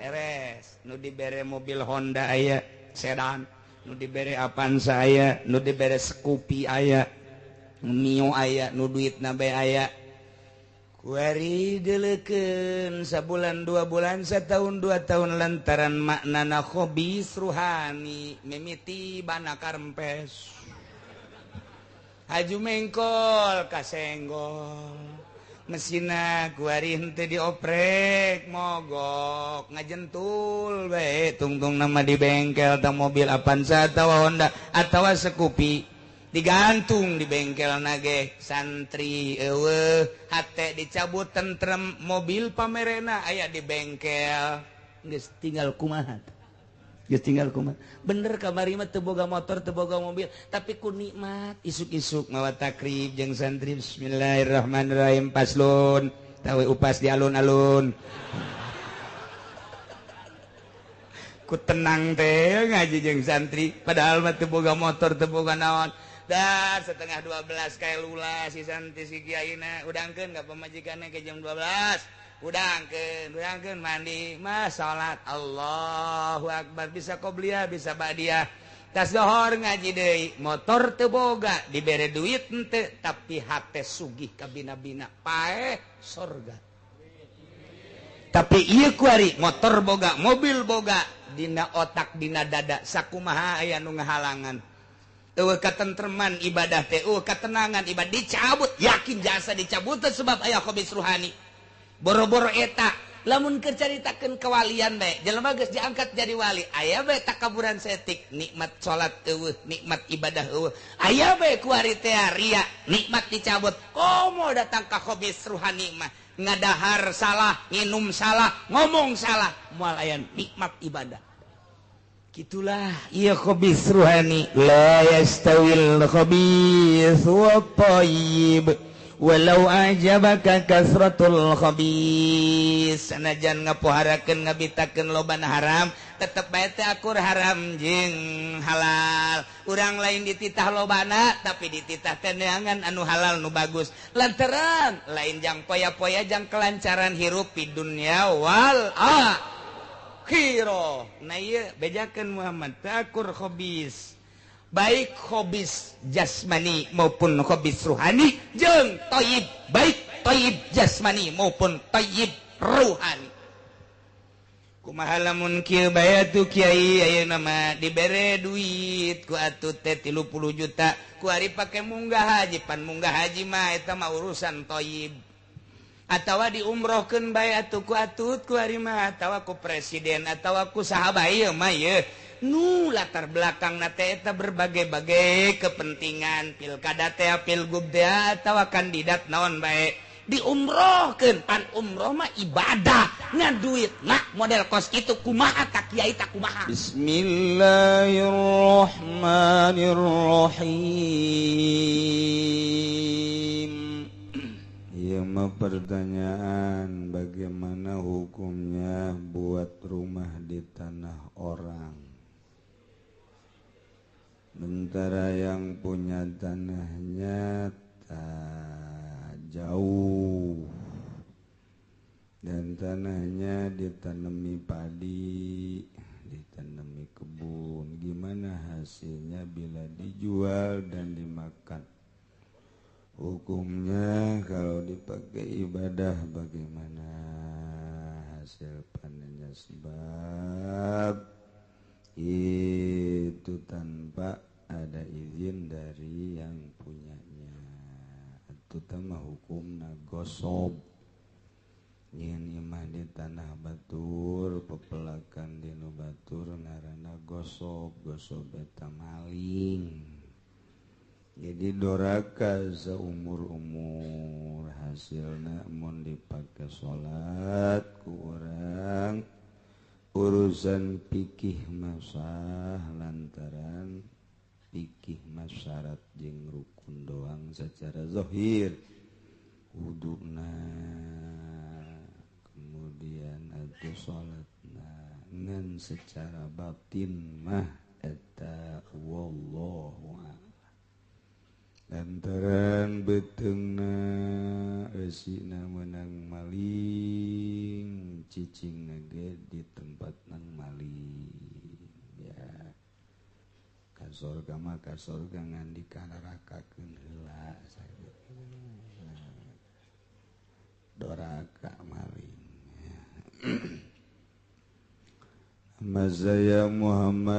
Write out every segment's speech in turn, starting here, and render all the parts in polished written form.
beres nu dibere mobil Honda aya sedan nu dibere Avanza aya nu dibere Scoopy aya Mio aya nu duit nabe aya kuari deleken sabulan 2 bulan setahun 2 tahun lantaran maknana hobis ruhani mimiti bana karempes haju mengkol kasenggol mesina kuari henteu dioprek mogok ngajentul bae tungtung nama di bengkel tang mobil Avanza atawa Honda atawa Scoopy digantung di bengkel nage santri eueuh hate dicabut tentrem mobil pamerena aya di bengkel geus tinggal kumaha geus tinggal kumaha bener kamari mah teu boga motor teu boga mobil tapi ku nikmat isuk-isuk mawa takrib jeung santri bismillahirrahmanirrahim paslon tawe upas di alun-alun ku tenang teh ngaji jeung santri padahal mah teu boga motor teu boga naon dan setengah 12 kayak lula si santri si kiaina udangkeun ka pamajikanna ke jam 12 udangkeun mandi mah salat Allahu akbar bisa qobliyah bisa ba'diyah tas dohor ngaji deui motor teu boga dibere duit henteu tapi hate sugih ka bina-bina paeh sorga tapi ieu kuari motor boga mobil boga dina otak dina dada sakumaha aya nu ngahalangan katentreman ibadah teh katenangan ibadah dicabut yakin jasa dicabut sebab aya hobis ruhani boro-boro eta lamun keur caritakeun kawalian bae jelema geus diangkat jadi wali aya bae takaburan setik nikmat salat eueuh nikmat ibadah eueuh aya bae kuari teh ria nikmat dicabut komo datang ka hobis ruhani mah ngadahar salah nginum salah ngomong salah moal aya nikmat ibadah gitulah iya khabis ruhani la yastawil khabis wa thayyib walau ajabaka kasratul khabis sanajan ngapoharakeun ngabitakeun loban haram tetep bae teh akur haram jeung halal urang lain dititah lobana tapi dititah teh neangan anu halal nu bagus lantaran lain jang poya-poya jang kelancaran hirup di dunya wal akhirah. Nah iya bejakan Muhammad takur hobis baik hobis jasmani maupun hobis ruhani jeung thayyib baik thayyib jasmani maupun thayyib ruhani kumaha lamun kieu bae atuh kiai ayeuna mah dibere duit ku atuh teh 30 juta ku ari pake munggah haji pan munggah haji mah eta mah urusan thayyib atawa diumrohkeun bae atuh ku atut ku ari mah atawa ku presiden atawa ku sahabat ieu mah ye nu latar belakangna teh eta berbagai-bagai kepentingan pilkada teh pilgub teh atawa kandidat naon bae diumrohkeun pan umroh mah ibadah ngaduit nah model kos kitu kumaha tak kiai tak kumaha Bismillahirrahmanirrahim. Ia mah pertanyaan bagaimana hukumnya buat rumah di tanah orang. Sementara yang punya tanahnya tak jauh dan tanahnya ditanami padi, ditanami kebun. Gimana hasilnya bila dijual dan dimakan? Hukumnya kalau dipakai ibadah bagaimana hasil panennya sebab itu tanpa ada izin dari yang punyanya itu tambah hukumna gosob nyen imah di tanah batur pepelakan di nu batur ngaranna gosob eta maling. Jadi doraka seumur-umur hasilna mun dipakai salat ku urang urusan fikih masah lantaran fikih masyarat jeung rukun doang secara zahir wuduna kemudian atuh salatna ngan secara batin mah eta wallahu a'lam. Lantaran beteungna eusina meunang maling cicingna ge di tempat surga maka surga ngandikan nerakakeun heula doraka maling. Nama saya Muhammad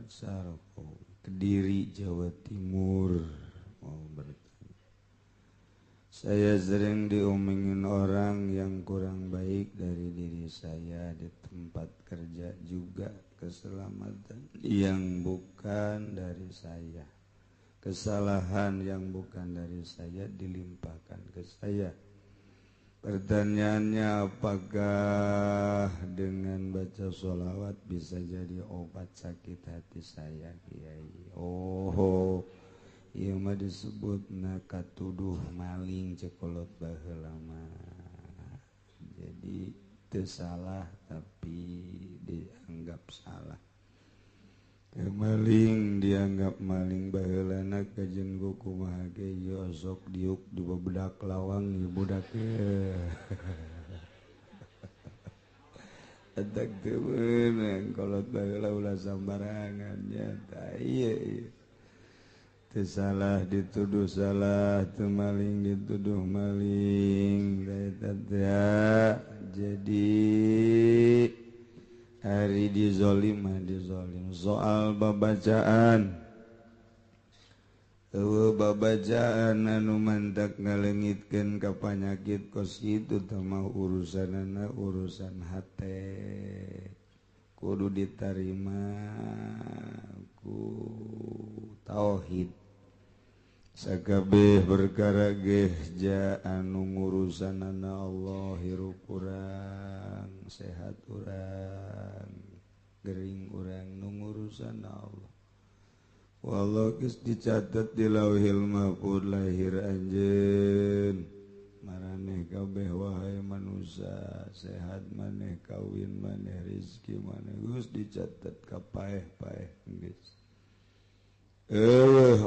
Sarko, Kediri, Jawa Timur. Mau bertanya, saya sering diomongin orang yang kurang baik dari diri saya di tempat kerja, juga keselamatan yang bukan dari saya, kesalahan yang bukan dari saya dilimpahkan ke saya. Pertanyaannya, apakah dengan baca sholawat bisa jadi obat sakit hati saya, Kiai? Oh, iya mah disebut katuduh maling cekolot baheula mah. Jadi teu salah tapi dianggap salah. Maling dianggap maling baheulana kajen ku kumaha ge ieu sok diuk di bedak lawang ieu budak ge. Atak teu meunang kolot baheula ulah sambarangan nya tah ieu. Teu salah dituduh salah, teu maling dituduh maling. Eta teh jadi hari dizolim soal babacaan babacaan anu mantak ngalengitkeun ka panyakit kos itu teh mah urusanana urusan hate kudu ditarima ku tauhid. Sakabeh perkara ge ja anu ngurusanana Allah, hirup urang, sehat urang, gering urang, nu ngurusan Allah. Wallah geus dicatet di Lauhil Mahfuz lahir anjeun. Maraneh kabeh wahai manusia, sehat maneh, kawin maneh, rezeki maneh geus dicatet ka paeh-paeh geus.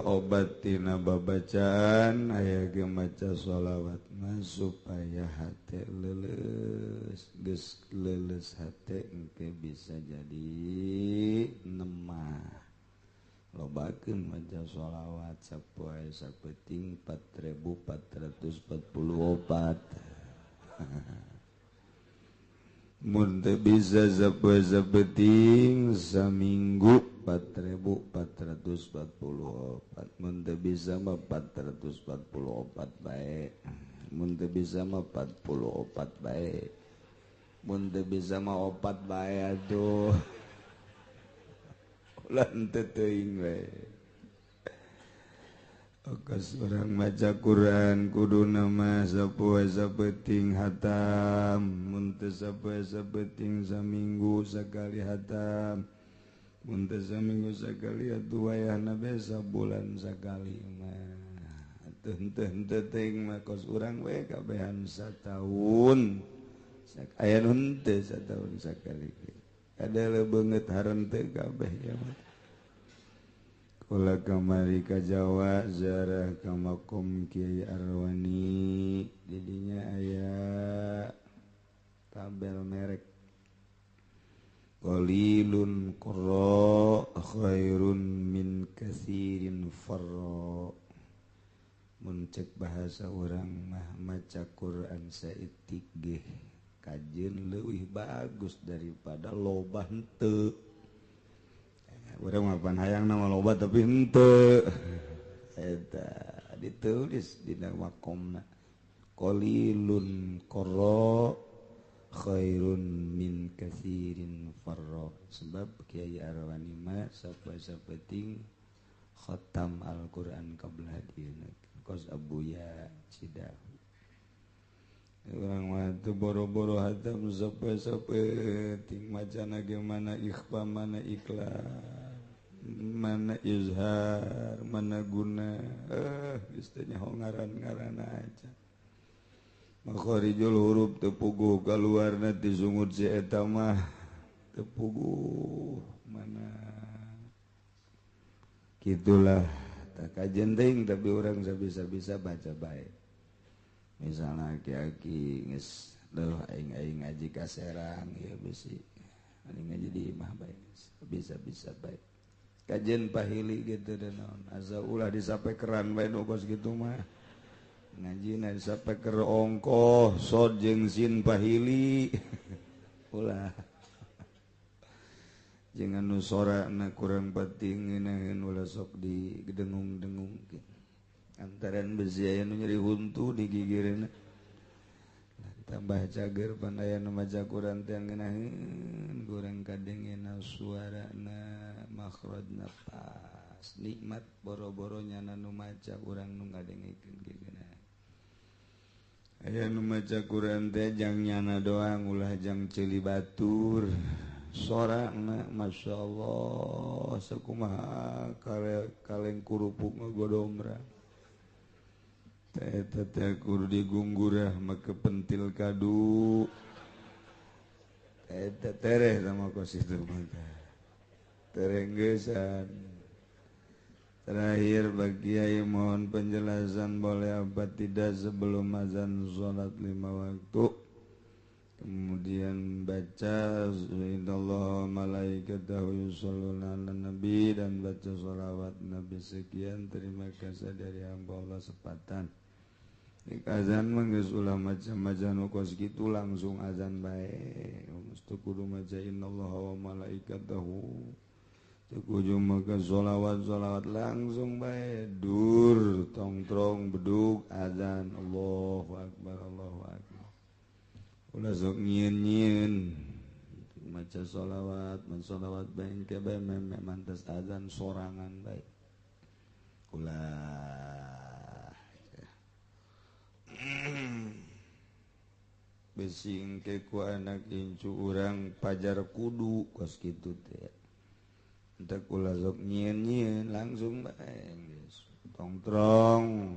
Obat tina babacaan aya ge maca sholawat mah supaya hate leuleus, geus leuleus hate engke bisa jadi nemah. Lobakeun maca sholawat sapoe sapeting 4444. Mun teu bisa sapoe sapeting saminggu 4444. Mun teu bisa mah 444 bae. Mun teu bisa mah 44 bae. Mun teu bisa mah 4 bae atuh. Ulah henteu teuing bae. Okas urang maca Quran kuduna mah sapoe sapeting hatam. Mun teu sapoe sapeting saminggu sakali hatam. Mun teu saminggu sakali atuh wayahna bae sabulan sakali mah. Atuh henteu teuing mah kos urang we kabehan sataun. Aya nu henteu sataun sakali. Kadele beungeut harenteu kabeh ya mah. Kula kamari ka Jawa ziarah ka makom Kiai Arwani, didinya aya tabel merek qalilun qurra khairun min katsirin farra. Mun cek bahasa urang mah maca Quran saeutik ge kajeun leuwih bagus daripada loba henteu. Urang mah pan hayang nama loba tapi henteu. Eta ditulis dina makomna qalilun qurra khairun min katsirin farra. Sebab Kiai Arwani mah sapoe-sapeting khatam Al-Qur'an qabla dieuna kos abuya Cidahu. Urang mah teu boro-boro hatam sapoe-sapeting macana ge mana ikhfa mana ikhlas mana izhar mana guna geus teu nyaho ngaran-ngaran aja. Makharijul huruf teu puguh kaluarna ti sungut si eta mah teu puguh mana kitulah tak kajen teuing tapi urang sabisa-bisa baca bae. Misalna aki-aki geus leuh aing-aing ngaji ka Serang ieu bisi jadi imah baik bisa baik kajian pahili gitu dan asa ulah disapai keran bae nukos gitu mah ngaji na disapai ke ongkoh sod jeung sin pahili ulah jangan nu sorana kurang penting ngeunaheun ulah sok didengung-dengung antaran besi aya nu nyeri huntu di gigireuna tambah cager pandayana maca Quran teh ngeunaheun kurang kadengena suarana makhrajna pas nikmat boro-boronya nu maca urang nu ngadengikeun geuna aya nu maca Quran teh jang nyana doang ulah jang ceuli batur sorana masyaallah sakumaha kaleng kurupuk ngagodomra teh kudu digunggurah make pentil kadu eta tereh sama kos itu maka terenggesan terakhir bagi Kiai mohon penjelasan boleh apa tidak sebelum azan salat 5 waktu kemudian baca innallaha malaikatahu yusholluna 'alan nabi dan baca sholawat nabi sekian terima kasih dari hamba Allah sepatan azan mah geus ulah maca-maca nu kos kitu langsung azan bae mesti kudu maca innallaha wa malaikatahu teu kudu maca sholawat langsung bae dur tongtrong bedug azan Allahu akbar ulah sok nyieun-nyieun maca sholawat bae engke bae mantes azan sorangan bae ulah besi engke ku anak incu urang pajar kudu kos kitu teh entek ulah sok nyieun-nyieun langsung bae geus tongtrong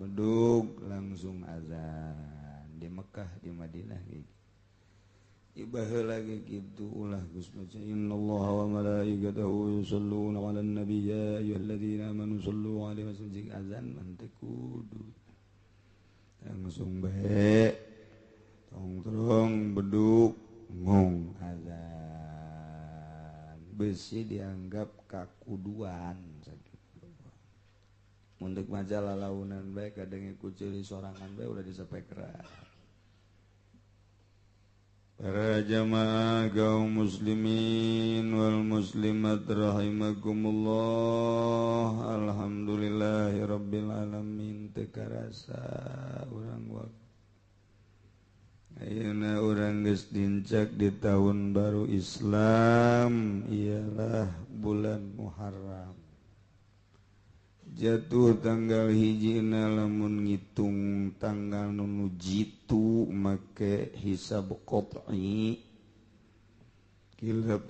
bedug langsung azan di Mekah di Madinah gitu ibah lagi gitu ulah geus maca innallaha wa malaikatahu yusholluna 'alan nabi ya ayyuhalladzina amanu shollu 'alaihi wa sallimu azan mante kudu langsung bae tongtrong beduk ngong azan besi dianggap kakuduan untuk maca lalaunan bae kadang ku ceuli sorangan bae udah disapai keras para jamaah kaum muslimin wal muslimat rahimakumullah alhamdulillahirabbil alamin teu karasa urang waktu ayeuna urang geus dincak di tahun baru Islam ialah bulan Muharram jatuh tanggal hijina lamun ngitung tanggal nu jitu make hisab qat'i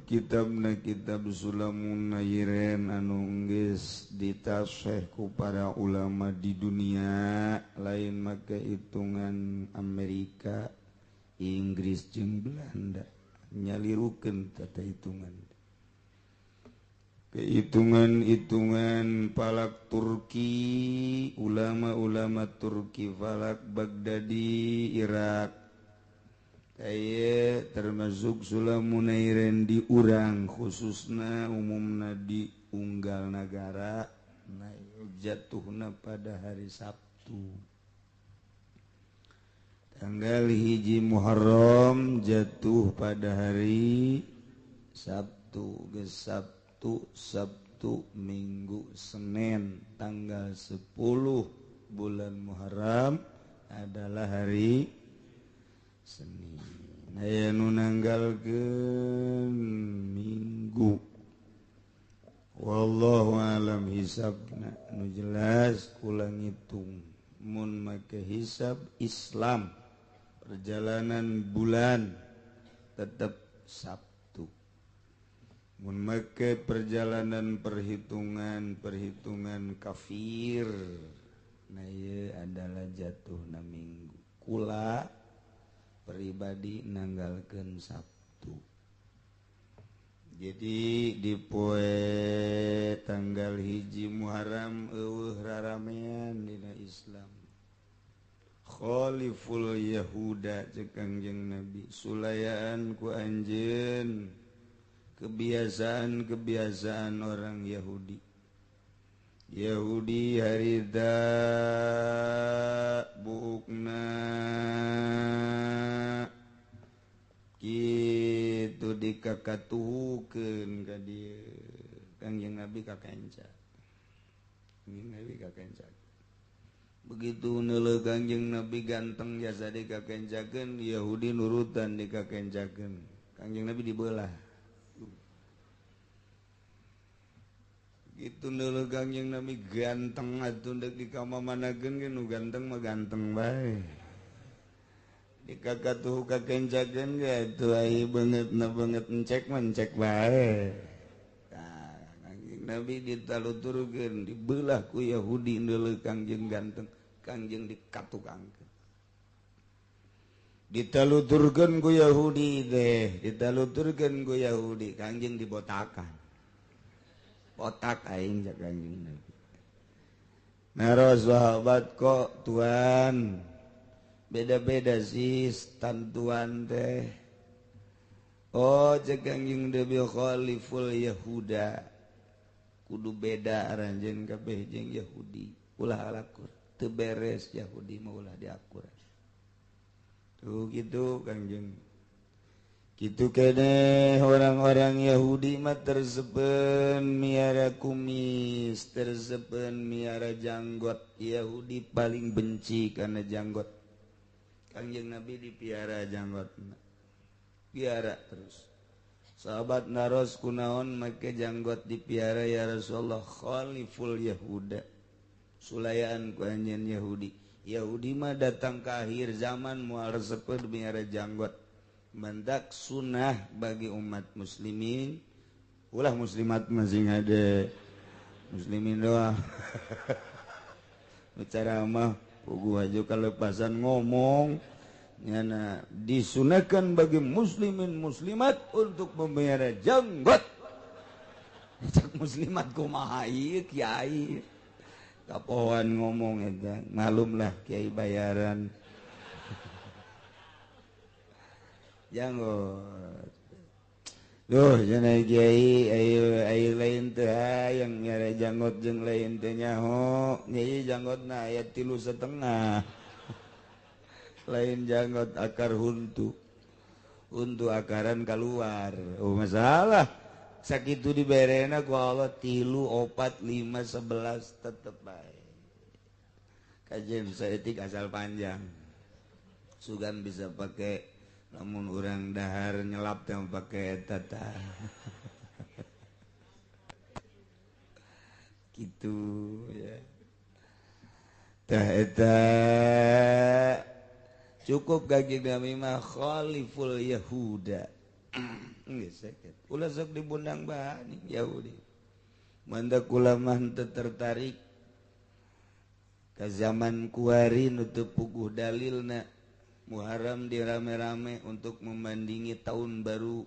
kitabna kitab Sulamun Nayren anu geus ditasih ku para ulama di dunia lain make hitungan Amerika Inggris jeung Belanda nyalirukeun tata hitungan kehitungan falak Turki ulama-ulama Turki falak Baghdadi Irak kaya termasuk Sulamunairen di urang khususna umumna di unggal nagara jatuhna pada hari Sabtu tanggal hiji Muharram jatuh pada hari Sabtu Sabtu Minggu Senin tanggal 10 bulan Muharram adalah hari Senin aya nu nanggalkeun Minggu wallahu alam hisabna nu jelas kula ngitung mun make hisab Islam perjalanan bulan tetap Sabtu mun make perjalanan perhitungan kafir nah ieu adalah jatuhna Minggu kula pribadi nanggalkeun Sabtu jadi di poe tanggal hiji Muharram eueuh raramean dina Islam khaliful yahuda cek Kangjeng Nabi sulayaan ku anjeun kebiasaan-kebiasaan orang Yahudi harita bukna kitu dikakatuhukeun ka dieu Kangjeng Nabi kakenca begitu neuleuh Kangjeng Nabi ganteng jasa dikakencakeun Yahudi nurutan dikakencakeun Kangjeng Nabi dibelah gitu neuleuh Kangjeng Nabi ganteng atuh deuk dikamamanakeun ge nu ganteng mah ganteng bae dikakatuh kakencakeun ge atuh ai beungeutna beungeut encek mah encek bae tah Kangjeng Nabi ditaluturkeun dibelah ku Yahudi neuleuh Kangjeng ganteng Kangjeng dikatukangkeun ditaluturkeun ku Yahudi Kangjeng dibotakan otak aing jak Kangjeng Nabi. Naros sahabat kok tuan beda-beda sih tantuan teh. Oh jak Kangjeng Nabi khaliful Yahuda. Kudu beda aranjeun kabeh jeung Yahudi. Ulah alakur teu beres Yahudi mah ulah diakur. Tuh gitu Kangjeng. Kitu keneh orang-orang Yahudi mah tersepen miara kumis, tersepen miara janggot. Yahudi paling benci karena janggot. Kangjeng Nabi dipiara janggotna. Piara terus. Sahabat naros kunaon make janggot dipiara ya Rasulullah khaliful Yahuda. Sulayaan ku anjeun Yahudi. Yahudi mah datang ke akhir zaman moal resepen miara janggot. Mandak sunnah bagi umat muslimin ulah muslimat masing ada muslimin doang bicara mah pugu aja kalepasan ngomong nyana disunahkan bagi muslimin muslimat untuk memelihara janggot cak muslimat kumaha ieu kiai kapohan ngomong eta malum lah kiai bayaran janggot. Duh, cenah kiai ayo lain teh hayang nyare janggot jeung lain teh nyaho. Nyai janggotna aya 3,5. Lain janggot akar huntu. Huntu akaran keluar. Oh masalah. Sakitu diberena ku Allah 3, 4, 5, 11 tetep bae. Kajian saeutik asal panjang. Sugan bisa pakai namun orang dahar nyelap yang pakai eta tah gitu ya tah eta cukup Kangjeng Nabi mah khaliful Yahuda geus sakit ulah sok dibundang bae Yahudi manda kula mah teu tertarik ka zaman kuari nu teu puguh dalilna Muharram dirame-rame untuk membandingi tahun baru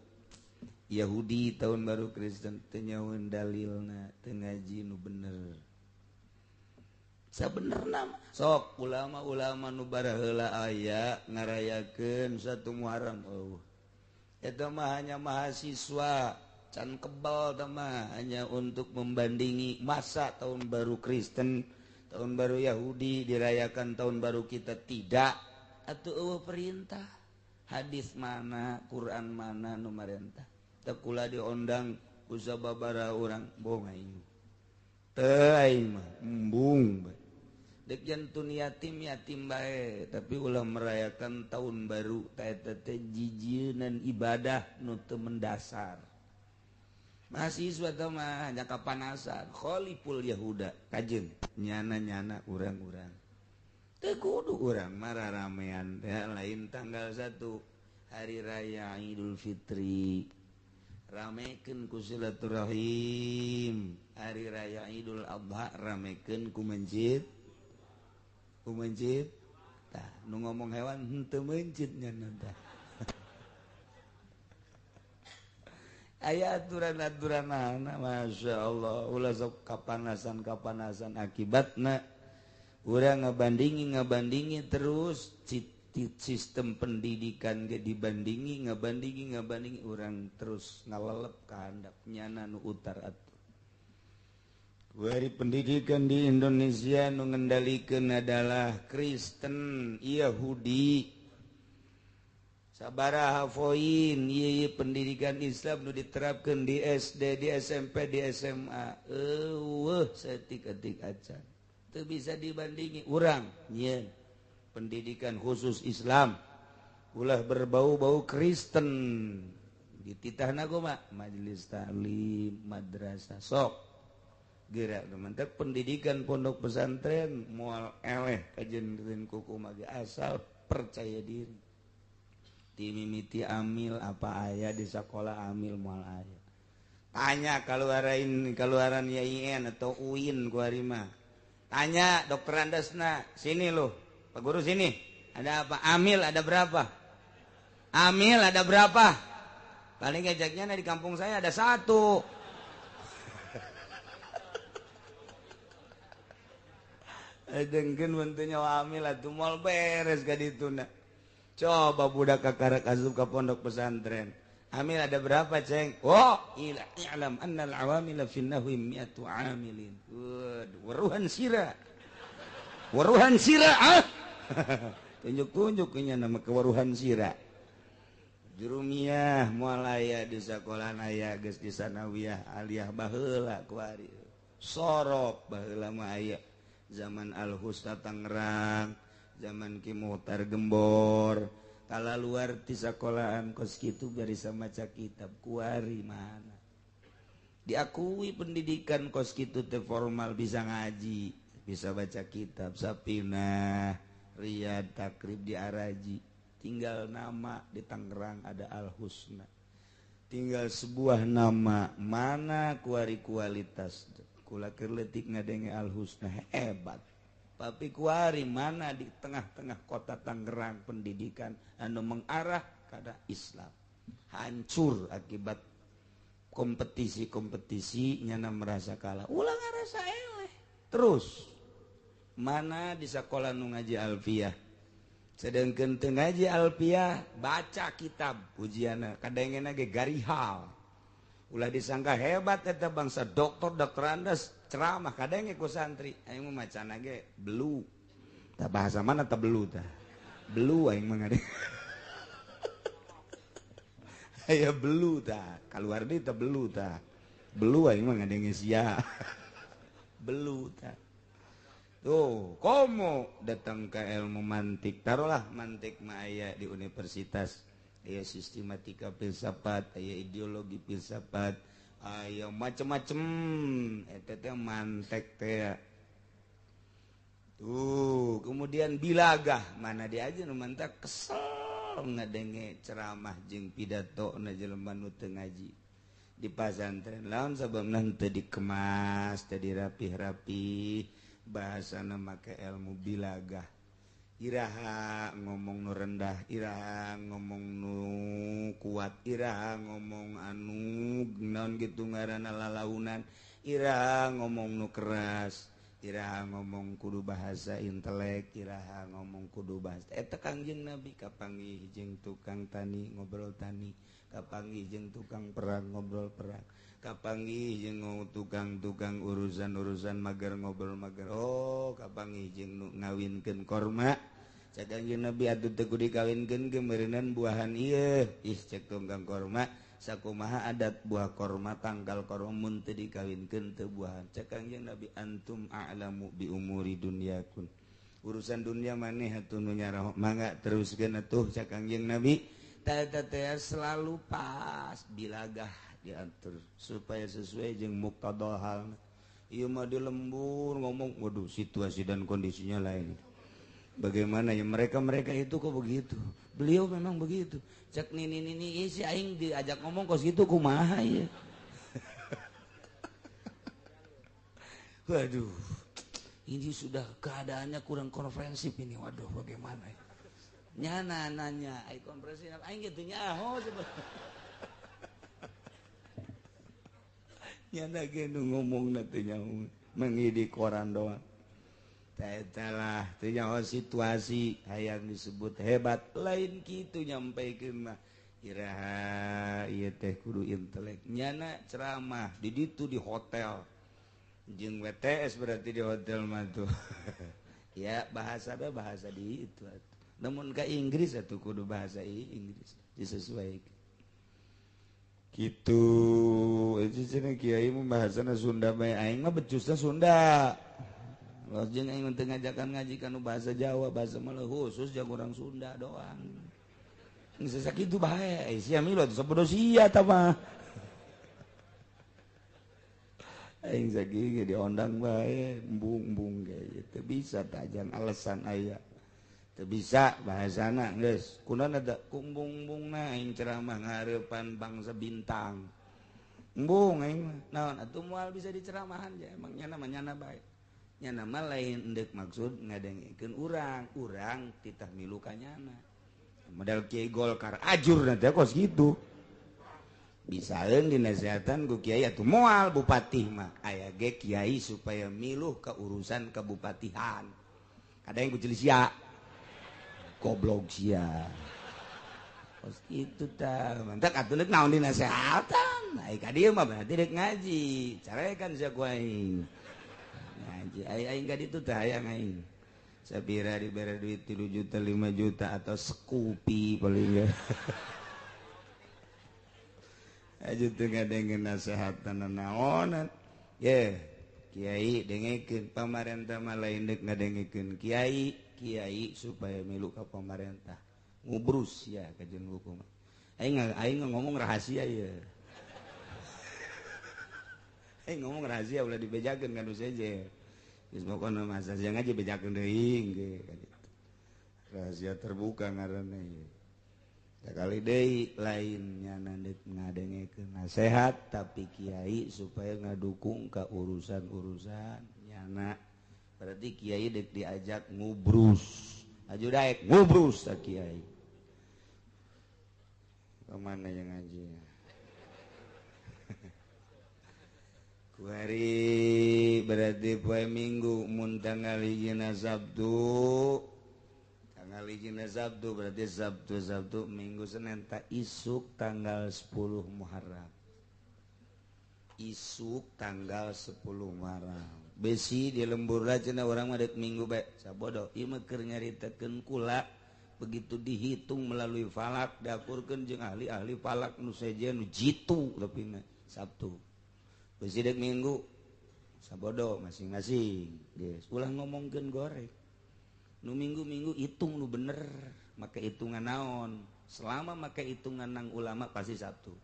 Yahudi, tahun baru Kristen teu nyahoeun dalilna, teu ngaji nu bener. Sabenerna sok ulama-ulama nu baraheula aya ngarayakeun satu Muharram. Oh. Eta mah hanya mahasiswa can kebal teh mah hanya untuk membandingi masa tahun baru Kristen, tahun baru Yahudi dirayakan tahun baru kita tidak. Atuh eueuh perintah hadis mana Quran mana nu marentah teu kula diondang ku sababaraha urang bohong aing teu aing mah embung bae deuk jantun yatim bae tapi ulah merayakan tahun baru ta eta teh jijieun ibadah nu teu mendasar mahasiswa teh mah hanya kapanasan khaliful Yahuda kajeun nyana-nyana urang-urang kudu urang marah ramean ya, lain tanggal 1 hari raya Idul Fitri ramekeun ku silaturahim hari raya Idul Adha ramekeun ku masjid tah nu ngomong hewan henteu masjid nya tah aya aturan-aturanna masyaallah ulah sok kapanasan akibatna urang ngabandingi terus sistem pendidikan dia dibandingi ngabandingi orang terus ngalelep kehendak nyana nu utar atuh. Kuari pendidikan di Indonesia nu ngendalikeun adalah Kristen, Yahudi. Sabaraha poin ieu pendidikan Islam nu diterapkeun di SD, di SMP, di SMA. Saeutik-eutik acan. Teu bisa dibandingi urang nyeun pendidikan khusus Islam ulah berbau-bau Kristen dititahna kumaha majelis taklim madrasah sok gerak teman-teman pendidikan pondok pesantren moal eleh kajendeun ku kumaha asal percaya diri ti mimiti amil apa aya di sekolah amil moal aya tanya keluaran YIN atau UIN ku ari mah tanya dokter Andasna sini loh Pak Guru sini, ada apa? Amil ada berapa? Amil ada berapa? Paling ngajaknya di kampung saya ada 1. Dengkeun bentunya amil atuh moal beres ka dituna. Coba budak kakarek asup ka pondok pesantren. Amil ada berapa, Ceng? Oh, i'lam annal awamila fin nahwi mi'atu amilin. Waruhan sira. Waruhan sira, ah. Tunjuk-tunjuk nya nama kewaruhan sira. Jurumiyah moal aya di sakola aya geus di sanawiyah aliyah baheula kuari. Sorop baheula mah aya zaman Al-Husna Tangerang, zaman Ki Muhtar Gembor. Kala luar ti sakolahan kos kitu barisa maca kitab kuari mana. Diakui pendidikan kos kitu teh formal bisa ngaji, bisa baca kitab Sapinah Riyad takrib di Araji tinggal nama di Tangerang ada Al-Husna tinggal sebuah nama mana kuari kualitas kula keur leutik ngadenge Al-Husna hebat tapi kuari mana di tengah-tengah kota Tangerang pendidikan anu mengarah kada Islam hancur akibat kompetisi nyana merasa kalah ulah ngarasa eleh terus mana di sekolah nu ngaji alfiyah sedangkeun teu ngaji alfiyah baca kitab ujianna kadangena ge garihal ulah disangka hebat eta bangsa doktor Andas ceramah kadang ku santri aing mah macana ge belu tah bahasa mana tah belu tah belu aing mah ngade aya belu tah kaluar deui tah belu aing mah ngadenge sia belu tah. Tuh, komo datang ke ilmu mantik. Taruhlah mantik mah aya di universitas. Aya sistematika filsafat, aya ideologi filsafat, aya macem-macem. Eta teh mantek teh. Tuh, kemudian bilagah mana dia aja nu mantak kesel ngadenge ceramah jeung pidato na jelema nu teu ngaji. Di pasantren lawan sababna teu dikemas, teu dirapih-rapih. Bahasana make ilmu bilagah iraha ngomong nu rendah iraha ngomong nu kuat iraha ngomong anu naon kitu ngaranna lalaunan iraha ngomong nu keras iraha ngomong kudu bahasa intelek iraha ngomong kudu bahasa eta Kangjeng Nabi kapanggih jeung tukang tani ngobrol tani kapanggih jeung tukang perang ngobrol perang kapanggih jeung tukang-tukang urusan-urusan mager ngobrol mager oh kapanggih jeung ngawinkeun korma cek Kangjeng Nabi atuh teu kudu dikawinkeun ge meureunnan buahan ieu cek tukang korma sakumaha adat buah korma tangkal korma mun teu dikawinkeun teu buahan cek Kangjeng Nabi antum a'lamu bi umuri dunyakun urusan dunia maneh atuh nu nyarah mangga teruskeun atuh cek Kangjeng Nabi teh selalu pas bilagah diatur supaya sesuai jeung muqtadal hal. Ieu mah di lembur ngomong, waduh situasi dan kondisinya lain. Bagaimana ya mereka itu kok begitu? Beliau memang begitu. Cek nini si aing diajak ngomong kos gitu kumaha ya. Waduh. Ini sudah keadaannya kurang konfrensif ini. Waduh bagaimana ya? Nyana nanya, aing konfrensif aing gitu nyaho coba. Nyana ge nu ngomong teh nyaho mengidi koran doang. lah situasi hayang disebut hebat lain gitu nyampai ke Iraha teh kudu intelek nyana ceramah di itu di hotel jeung WTS berarti di hotel mah tuh ya bahasa di itu namun ke Inggris atau kudu bahasa Inggris disesuaikan gitu itu cenah kiai mah bahasana Sunda bae aing mah becusna Sunda. Los jeung aing teu ngajakan ngaji kanu bahasa Jawa, bahasa Maluku khusus jeung urang Sunda doang. Geus sakitu bae, sia milo teh sabodo sia tah mah. Aing sakitu ge diondang bae, embung-embung ge teu bisa tah jan alasan aya. Teu bisa bahasana geus. Kunaon ada kumbung-embungna aing ceramah ngareupan bangsa bintang. Embung aing mah. Naon atuh moal bisa diceramahan ya emang nyana mah nyana bae. Nama lain endek maksud ngadengikeun urang titah milu ka nyana modal Kiai Golkar ajur nanti kos gitu bisaeun dinasehatan ku kiai atuh moal bupati mah aya ge kiai supaya miluh ka urusan kabupatihan ada yang kucil sia goblok sia kos kitu tah mantak atuh deuk naon dinasehatan ai ka dieu mah berarti deuk ngaji carekan sia ku aing ngaji aing ka ditu teh hayang aing sabira dibere duit 3 juta 5 juta atau Scoopy paling ya aju teu ngadengeun nasehatan naonan ye kiai dengekeun pamarentah mah lain deuk ngadengikeun kiai supaya milu ka pamarentah ngubrus ya kajeun hukum aing ngomong rahasia ya ngomong rahasia ulah dibejakeun kan seje. Geus pokona masa siang aja bejakeun deui ge rahasia terbuka ngaranna ieu. Sakali deui lain nyana deuk ngadengekeun nasihat tapi kiai supaya ngadukung ka urusan-urusan nyana. Berarti kiai deuk diajak ngubrus. Aju daek ngubrus sa kiai. Kemana yang ngaji? Hari berarti poe Minggu mun tanggal 1 Sabtu berarti Sabtu Minggu Senin tak isuk tanggal 10 Muharram besi di lembur lah cenah urang mah deuk Minggu bae sabodo ieu mah keur nyaritakeun kula begitu dihitung melalui falak diakurkeun jeung ahli-ahli falak nu sejen nu jitu lepina Sabtu Besidik Minggu sabodo masing-masing guys ulah ngomongkeun goreng nu minggu hitung nu bener make hitungan naon selama make hitungan nang ulama pasti Sabtu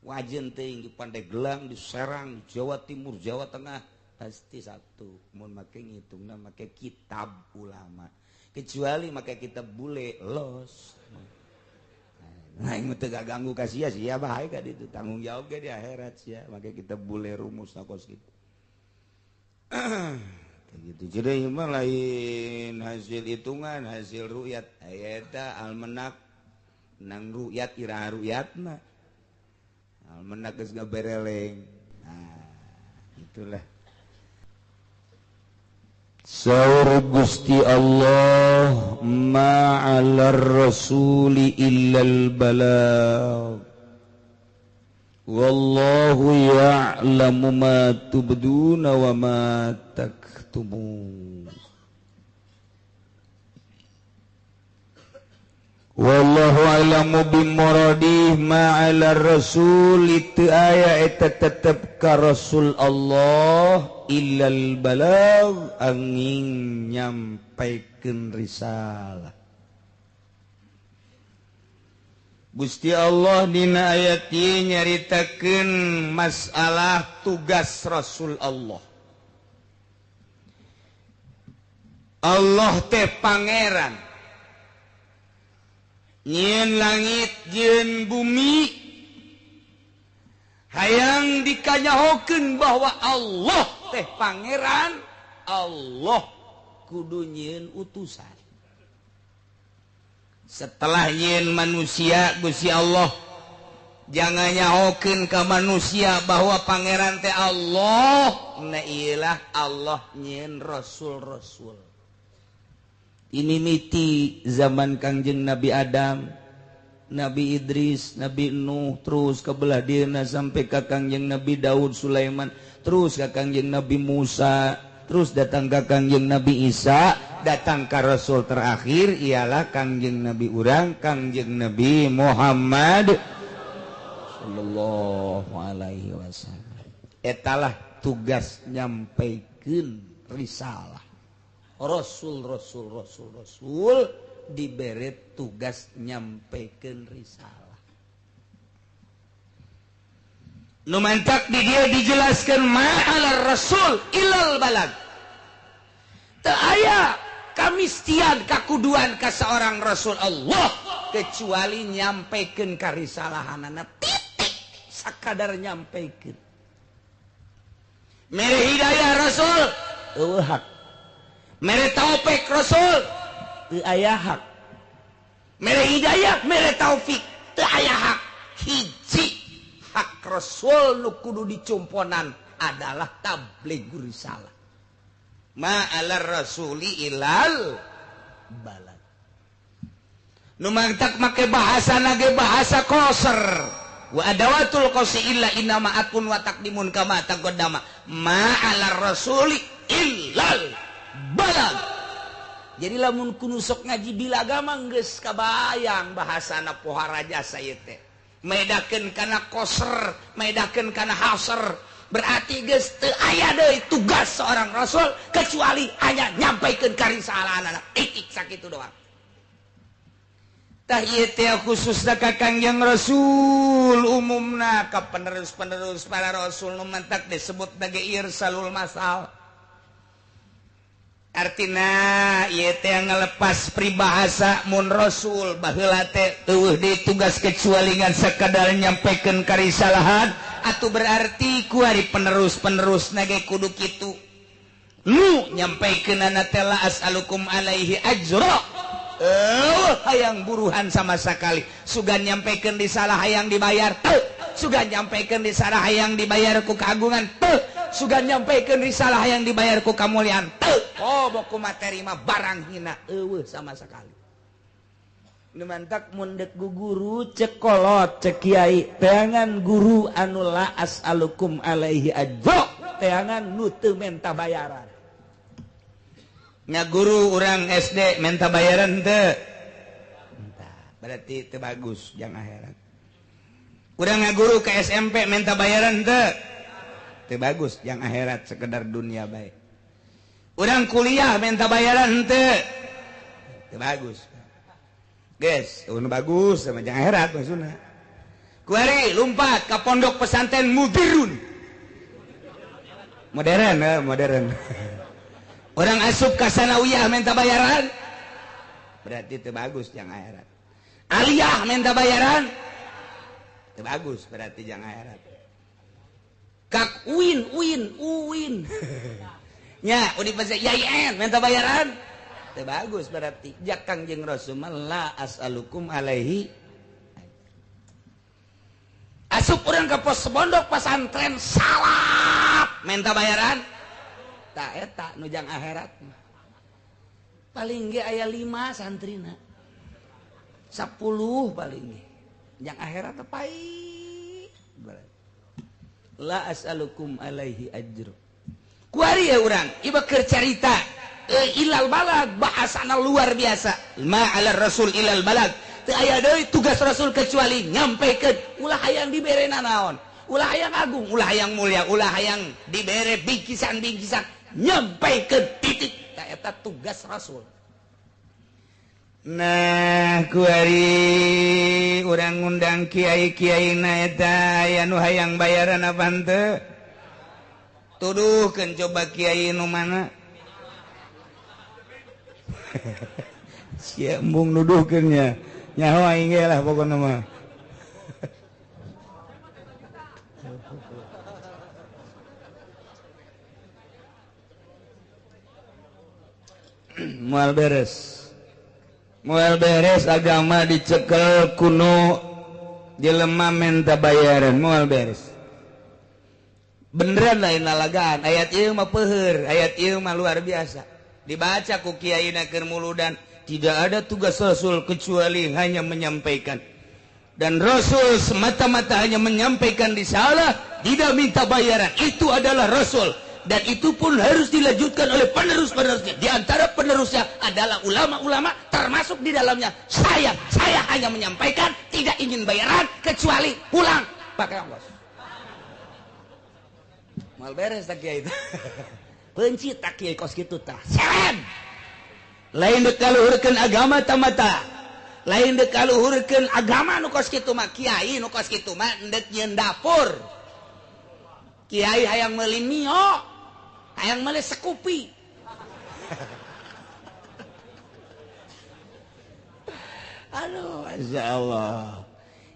wajen teuing di Pandeglang di Serang Jawa Timur Jawa Tengah pasti Sabtu mun make ngitungna make kitab ulama kecuali make kitab bule los nah ini teu ganggu ka sia bae ka ditu tanggung jawab ge di akhirat sia make kita bule rumus sakos gitu. Gitu jadi mah lain hasil hitungan hasil ru'yat aya eta almanak nang ru'yat iraha ru'yatna almanak geus gabereleng nah itulah Saur Gusti Allah ma'alar rasuli illal balagh wallahu ya'lamu ma tubduna wa ma taktumun wallahu a'lamu bimuradih ma'alar rasuli teu aya eta tetep ka rasul Allah illal balagh angin nyampaikeun risalah Gusti Allah dina ayat ieu nyaritakeun masalah tugas Rasul Allah Allah teh pangeran nyieun langit jeung bumi hayang dikanyahokeun bahwa Allah teh pangeran Allah kudu nyieun utusan setelah nyieun manusia Gusti Allah jangannya hoken ke manusia bahwa pangeran teh Allah na iyalah Allah nyen rasul-rasul ini miti zaman Kangjeng Nabi Adam Nabi Idris, Nabi Nuh, terus ke belah dina sampai ke Kangjeng Nabi Daud Sulaiman, terus ke Kangjeng Nabi Musa, terus datang ke Kangjeng Nabi Isa, datang ke Rasul terakhir ialah Kangjeng Nabi urang, Kangjeng Nabi Muhammad sallallahu alaihi wasallam. Etalah tugas nyampaikeun risalah. Rasul diberi tugas nyampaikan risalah. Nu mantak di dia dijelaskan ma'alar rasul ilal balag. Teu aya kamistian kakuduan ka seorang rasul Allah kecuali nyampaikan karisalahanana titik sakadar nyampaikan. Mere hidayah rasul eueuh hak. Mere taufik rasul aya hak. Mere hidayah, mere taufik teu aya hak. Hiji hak rasul nu kudu dicumponan adalah tablighur risalah. Ma'alar rasuli ilal balad. Nu mangtak make bahasa nage bahasa qasr. Wa adawatul qasi illa inama atun wa taqdimun kama taqaddama. Ma'alar rasuli illal balad. Jadi lamun kudu sok ngaji bilaga mah geus kabayang bahasana pohara jasa ieu teh. Maedakeun kana qasr, maedakeun kana hasr. Berarti geus teu aya deui tugas seorang rasul kecuali hanya nyampaikeun karisalahanna. Titik sakitu doang. Tah ieu teh khususna ka Kangjeng Rasul umumna ka penerus-penerus para rasul nu mantak disebut bage irsalul masal. Artina ieu teh ngalepas pribahasa mun rasul baheula teh teueuh ditugas kecuali ngan sakadar nyampaikeun karisalahan atuh berarti ku ari penerus-penerus nage kudu kitu. Nu nyampaikeunana teh la as'alukum alaihi ajra. Hayang buruhan sama sekali. Sugan nyampaikeun risalah hayang dibayar teu. Sugan nyampaikeun risalah hayang dibayar ku kagungan teu. Sugan nyampaikeun risalah hayang dibayar ku kamuliaan teu. Oh, boku materi mah barang hina eueuh sama sekali. Nu mantak mun dek guru cek kolot cek kiai teangan guru anu la as'alukum alaihi ajra teangan nu teu menta bayaran. Nya guru urang SD menta bayaran teu. Berarti teu bagus jang akhirat. Urang ngaguru ke SMP menta bayaran teu. Teu bagus jang akhirat sekedar dunia bae. Urang kuliah minta bayaran teu. Teu bagus. Geus, nu bagus sama jang akhirat maksudna. Kuari lumpat ka pondok pesantren Mudirun. Modern, modern. Orang asup ka sanawiyah minta bayaran. Berarti teu bagus jang akhirat. Aliyah minta bayaran. Teu bagus berarti jang akhirat. Kak Uin. Nya, Universitas YIN minta bayaran. Teu bagus berarti. Jak Kangjeng Rasul la as'alukum alaihi. Asup urang ka pos pondok pesantren salap minta bayaran. Tak eta nu jang akhirat. Paling ge aya 5 santrina. 10 paling ge. Jang akhirat teh pai. La as'alukum alaihi ajra. Kuari ya urang, iba keur carita ilal balag bahasana luar biasa. Ma'alar rasul ilal balag. Teu aya deui tugas rasul kecuali nyampaikeun ulah hayang diberena naon. Ulah hayang agung, ulah hayang mulia, ulah hayang dibere bingkisan-bingkisan, nyampaikeun titik. Tah eta tugas rasul. Nah, kuari urang ngundang kiai-kiaina eta aya nu hayang bayaran apa henteu? Tuduhkeun coba kiai nu mana? Sia embung nuduhkeun nya. Nyaho aing ge lah pokona mah. Moal beres agama dicekel kuno jelema minta bayaran moal beres beneran lain lalagaan ayat ieu mah peuheur ayat ieu mah luar biasa dibaca ku kiaina keur muludan tidak ada tugas Rasul kecuali hanya menyampaikan dan Rasul semata-mata hanya menyampaikan risalah tidak minta bayaran itu adalah Rasul dan itu pun harus dilanjutkan oleh penerus-penerusnya di antara penerusnya adalah ulama-ulama termasuk di dalamnya saya hanya menyampaikan tidak ingin bayaran kecuali pulang pakai ongkos mal beres tak kiai itu penci tak kiai kos kitu tah seren lain dek kaluhurkeun agama tamata lain dek kaluhurkeun agama nu kos kitu mah kiai nu kos kitu mah endek nyeun dapur kiai hayang meuli mio hayang meuli sekupi aduh masyaallah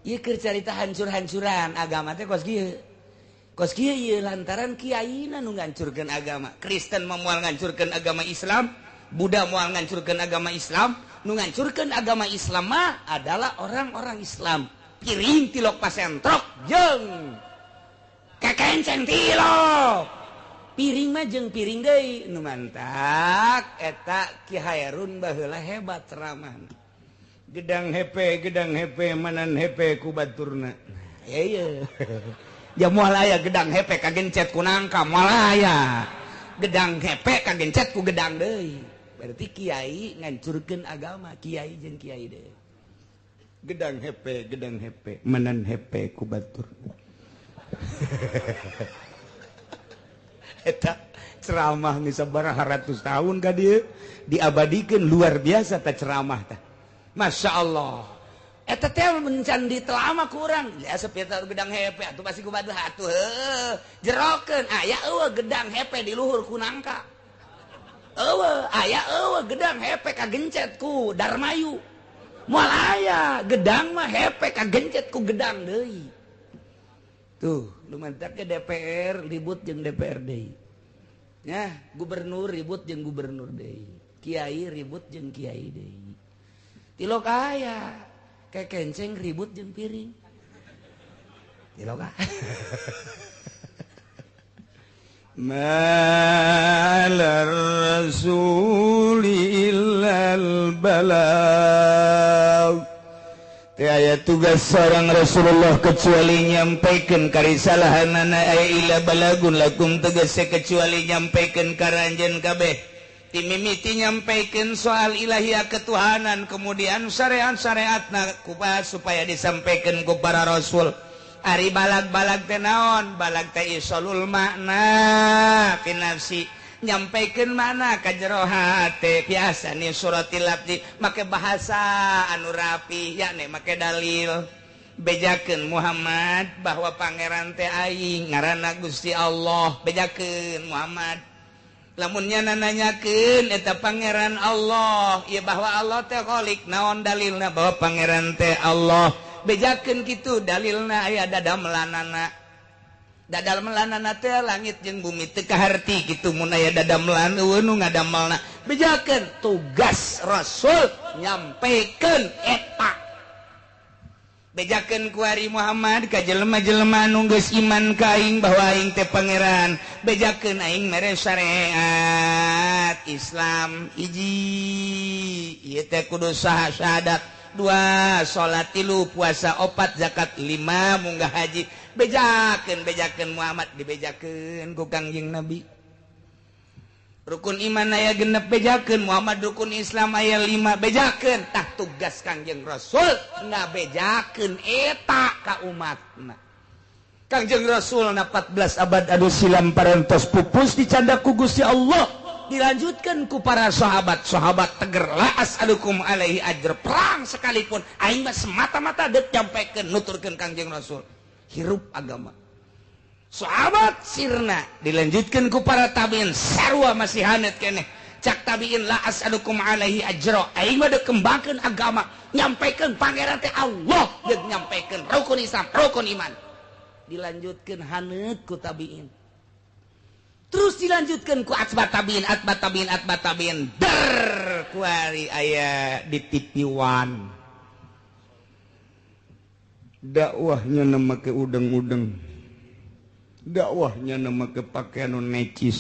ieu keur carita hancur-hancuran agama teh kos kieu ieu lantaran kiaina nu ngancurkeun agama Kristen moal ngancurkeun agama Islam Buddha moal ngancurkeun agama Islam nu ngancurkeun agama Islam mah adalah orang-orang Islam piring tilok pasentrok jeung kekenceng tilok piring mah jeung piring deui nu mantak eta Ki Hairun baheula hebat ceramahna gedang hepe manan hepe ku baturna ieu ya moal aya gedang hepe kagencet ku nangka moal aya gedang hepe kagencet ku gedang deui berarti kiai ngancurkeun agama kiai jeung kiai deui gedang hepe manan hepe ku batur eta ceramah geus sabaraha ratus tahun ka dieu diabadikeun luar biasa ta ceramah tah masyaallah eta teh mencan ditelama ku urang asep eta gedang hepe atuh pasti ku batuh atuh heuh jerokeun aya eueuh gedang hepe di luhur ku nangka eueuh aya eueuh gedang hepe kagencet ku darmayu moal aya gedang mah hepe kagencet ku gedang deui tuh lumantak ke DPR ribut jeung DPR deui nya gubernur ribut jeung gubernur deui kiai ribut jeung kiai deui tilok aya kekenceng ribut jeung piring tilok aya malar rasuli illal balagh teu aya tugas seorang Rasulullah kecuali nyampaikeun karisalahanana aya ila balagun lakum tegese kecuali nyampaikeun karanjeun kabeh timimiti nyampaikeun soal ilahiyah ketuhanan kemudian syariat-syariatna kupas supaya disampaikeun ku para rasul ari balag-balag teh naon balag teh isolul makna finafsi nyampaikeun makna ka jero hate biasa ni suratil abdi make bahasa anu rapi yakni make dalil bejakeun Muhammad bahwa pangeran teh aing ngaranna Gusti Allah bejakeun Muhammad lamunnya nanyakeun eta pangeran Allah ieu bahwa Allah teh khalik naon dalilna bahwa pangeran teh Allah bejakeun kitu dalilna aya dadamelanana dadamelanana teh langit jeung bumi teu kaharti kitu mun aya dadamelan eueuh nu ngadamelna bejakeun tugas Rasul nyampaikeun eta bejakeun ku ari Muhammad ka jelema-jelema anu geus iman ka aing bahwa aing teh pangeran bejakeun aing mere syariat Islam hiji ieu teh kudu syahadat 2 salat 3 puasa 4 zakat 5 munggah haji bejakeun Muhammad dibejakeun ku Kangjeng Nabi rukun iman aya 6 bejakeun Muhammad rukun Islam aya 5 bejakeun tah tugas Kangjeng Rasul ngabejakeun eta ka umatna Kangjeng Rasul na 14 abad anu silam parantos pupus dicandak ku Gusti Allah dilanjutkan ku para sahabat teger la as'alukum alaihi ajr perang sekalipun aing mah semata-mata deuk nyampaikeun nuturkeun Kangjeng Rasul hirup agama sahabat sirna dilanjutkan ku para tabiin sarua masih hanet keneh cak tabiin la as'alukum alaihi ajra aing mah deuk kembangkeun agama nyampaikeun pangeran teh Allah deuk nyampaikeun rukun Islam rukun iman dilanjutkan haneut ku tabiin terus dilanjutkan ku atba tabiin der kuari aya di TV One dakwahnya nama ke udeng-udeng, dakwahnya nama ke pakaian necis,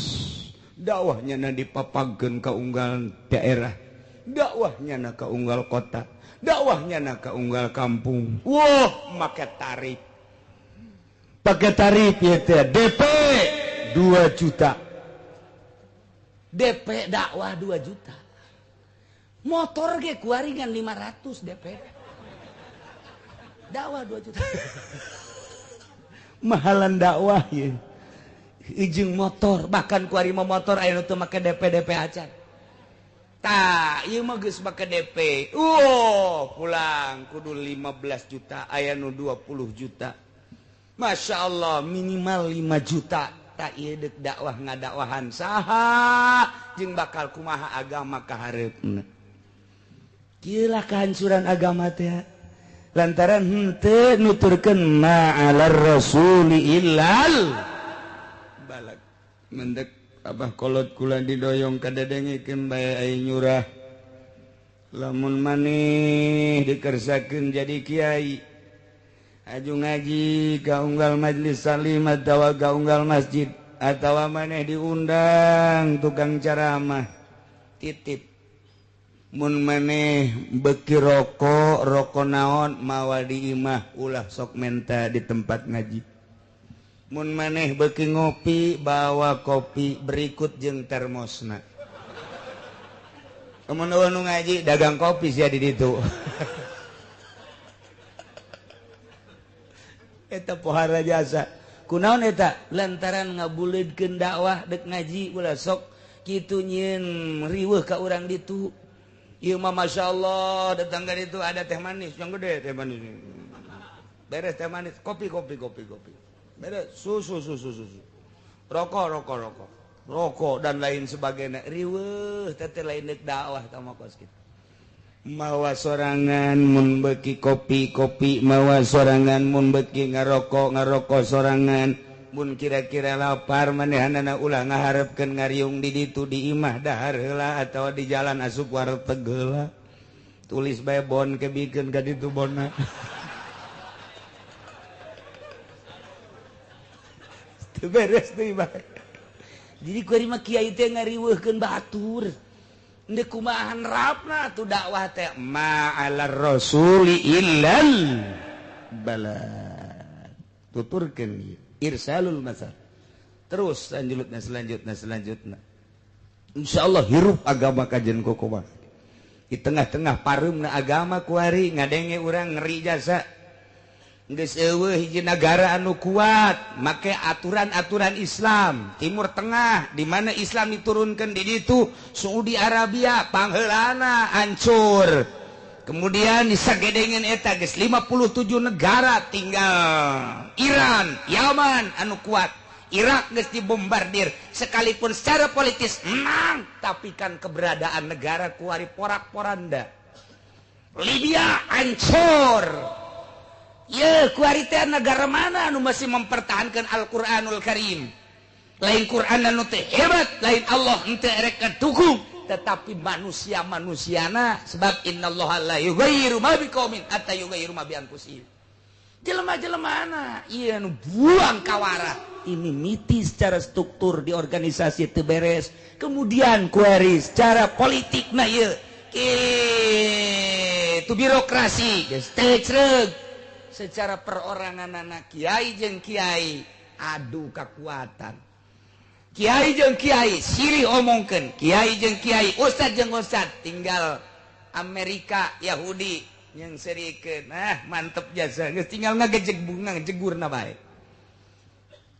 dakwahnya na dipapageun ka unggal daerah, dakwahnya na ka unggal kota, dakwahnya na ka unggal kampung. Wah, make tarif. Pakai tarif ya teh DP 2 juta. DP dakwah 2 juta. Motor ge kuaringan 500 DP. Dakwah 2 juta. Mahalan dakwah ya. Ijeng motor, bahkan kuari mau motor aya nu teu make DP acan. Tah, ieu mah geus make DP. Pulang kudu 15 juta, aya nu 20 juta. Masya Allah, minimal 5 juta. Tak ieu deuk dakwah ngadakwahan saha jeung bakal kumaha agama ka hareupna. Kieu lah kehancuran agama teh. Lantaran henteu nuturkeun ma'alar rasuli illal balag. Mendek abah kolot kula didoyong kadadengikeun bae ai nyurah. Lamun maneh dikersakeun jadi kiai, aju ngaji ka unggal majelis salim atawa ka unggal masjid, atawa maneh diundang tukang ceramah, titip mun maneh beki rokok naon mawa di imah ulah sok menta di tempat ngaji. Mun maneh beki ngopi bawa kopi berikut jeung termosna. Mun nu ngaji dagang kopi sia di ditu. Eta pohara jasa. Kunaon eta? Lantaran ngabuleudkeun dakwah dek ngaji ulah sok kitu nyieun riweuh ka urang ditu. Ieu mah masyaallah datang ka ditu ada teh manis yang gede, teh manis. Beres teh manis, kopi. Beres susu. Rokok dan lain sebagainya. Riweuh teh lain deuk dakwah tah kos kitu. Mawa sorangan mun beuki kopi, mawa sorangan mun beuki ngarokok sorangan. Mun kira-kira lapar manehanana ulah ngaharepkeun ngariung di ditu di imah dahar heula atawa di jalan asup warteg heula. Tulis bae bon kebikeun ka ditu bonna. Teu beres deui bae. Jadi kuari mah kiai teh ngariweuhkeun batur. Endeu kumahan rapna tu dakwah teh ma'alar rasuli illal balad. Tuturkeun ieu irsalul masal. Terus selanjutnya. Insyaallah hirup agama kajen kokoba. Di tengah-tengah pareumna agama kuari ngadenge urang ngeri jasa. Geus eueuh hiji nagara anu kuat make aturan-aturan Islam Timur Tengah di mana Islam diturunkeun di ditu Saudi Arabia pangheulana hancur. Kemudian disagedengan eta geus 57 negara tinggal Iran, Yaman anu kuat. Irak geus dibombardir sekalipun secara politis menang tapi kan keberadaan negara kuari porak-poranda. Libya hancur. Ya kuari teh negara mana anu masih mempertahankan Al-Qur'anul Karim. Lain Qur'an anu teh hebat, lain Allah henteu erek kadukung. Tetapi manusia-manusiana sebab innallaha la yughayyiru ma biqaumin hatta yughayyiru ma bi anfusihim. Jelema-jelemana ieu anu buang kawara. Ini miti secara struktur di organisasi teu beres. Kemudian kuari secara politik na ieu itu birokrasi geus teu cereug. Secara perorangan anak kiai jeung kiai adu kekuatan. Kiai jeung kiai silih omongkeun, kiai jeung kiai, ustad jeung ustad tinggal Amerika Yahudi yang serikeun. Mantep jasa, geus tinggal ngagejeg bunga jegurna bae.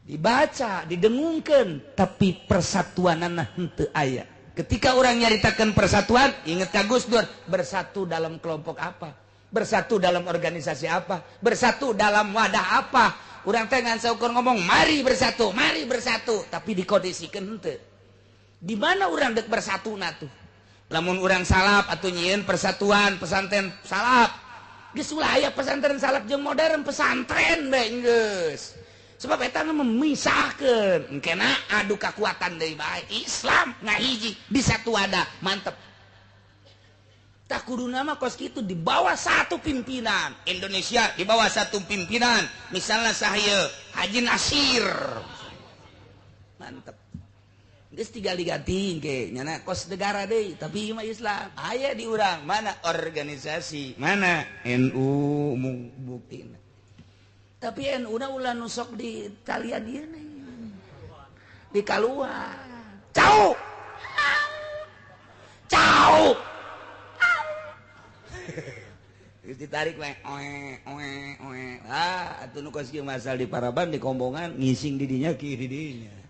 Dibaca, didengungkeun, tapi persatuanana henteu aya. Ketika orang nyaritakeun persatuan, inget ka Gus Dur, bersatu dalam kelompok apa? Bersatu dalam organisasi apa? Bersatu dalam wadah apa? Urang teh ngan saukur ngomong mari bersatu, tapi dikodisikeun henteu. Di mana urang deuk bersatuna tuh? Lamun urang salap atuh nyieun persatuan pesantren salap. Geus ulah aya pesantren salap jeung modern pesantren bae geus. Sebab eta memisahkeun, engkena adu kekuatan deui bae. Islam ngahiji di satu wadah, mantep. tak kudu nama kos gitu di bawah satu pimpinan. Indonesia di bawah satu pimpinan, misalnya saya Haji Nasir, mantep. Geus tinggal diganti ke nyana kos negara deh, tapi ieu mah Islam. Aya di urang mana organisasi, mana NU buktina. Tapi NU na ulah nusok di talian ieu nih. Di kaluar. Cau. Cau. Geus ditarik we. Oe. Atuh nu kos kieu masal di Paraban di Kombongan ngising di dinya kieu di dinya.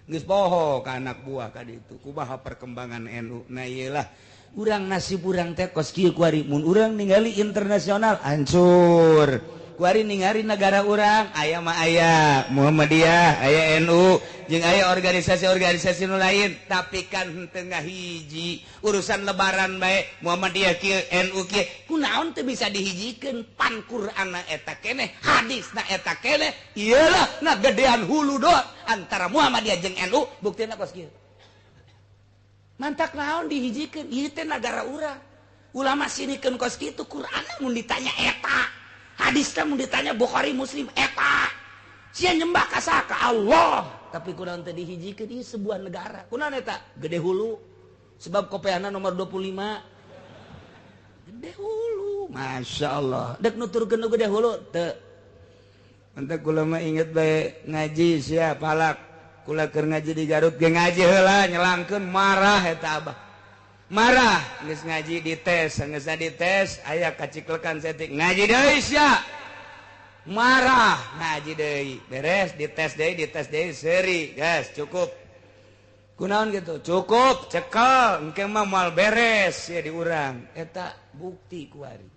Geus poho ka anak buah ka ditu kumaha perkembangan NU. Nah iyalah urang nasib urang teh kos kieu kuari mun urang ningali internasional hancur, kuari ningali negara urang aya mah aya Muhammadiyah, aya NU jeung aya organisasi-organisasi nu lain, tapi kan henteu ngahiji urusan lebaran bae Muhammadiyah kieu NU kieu kunaon teu bisa dihijikeun pan Qur'anna eta keneh hadisna eta keneh iyalah na gedean hulu doang antara Muhammadiyah jeung NU buktina kos kieu mantak naon dihijikeun ieu teh nagara urang ulama sinikeun kos kitu Qur'anna mun ditanya eta hadisna mun ditanya Bukhari Muslim eta sia nyembah ka ka Allah tapi kunaon teh dihijikeun ieu sebuah negara kunaon eta gede hulu sebab kopeana nomor 25 gede hulu Masya Allah dek nuturkeun nu gede hulu teu ente kula mah inget bae ngaji sia palak kula keur ngaji di Garut ge ngaji heula nyelangkeun marah eta abah marah geus ngaji dites geus dites aya kaciklekan setik ngaji deui sia marah ngaji deui beres dites deui seuri gas cukup kunaon gitu cukup cekel engke mah moal beres ya diurang eta bukti kuari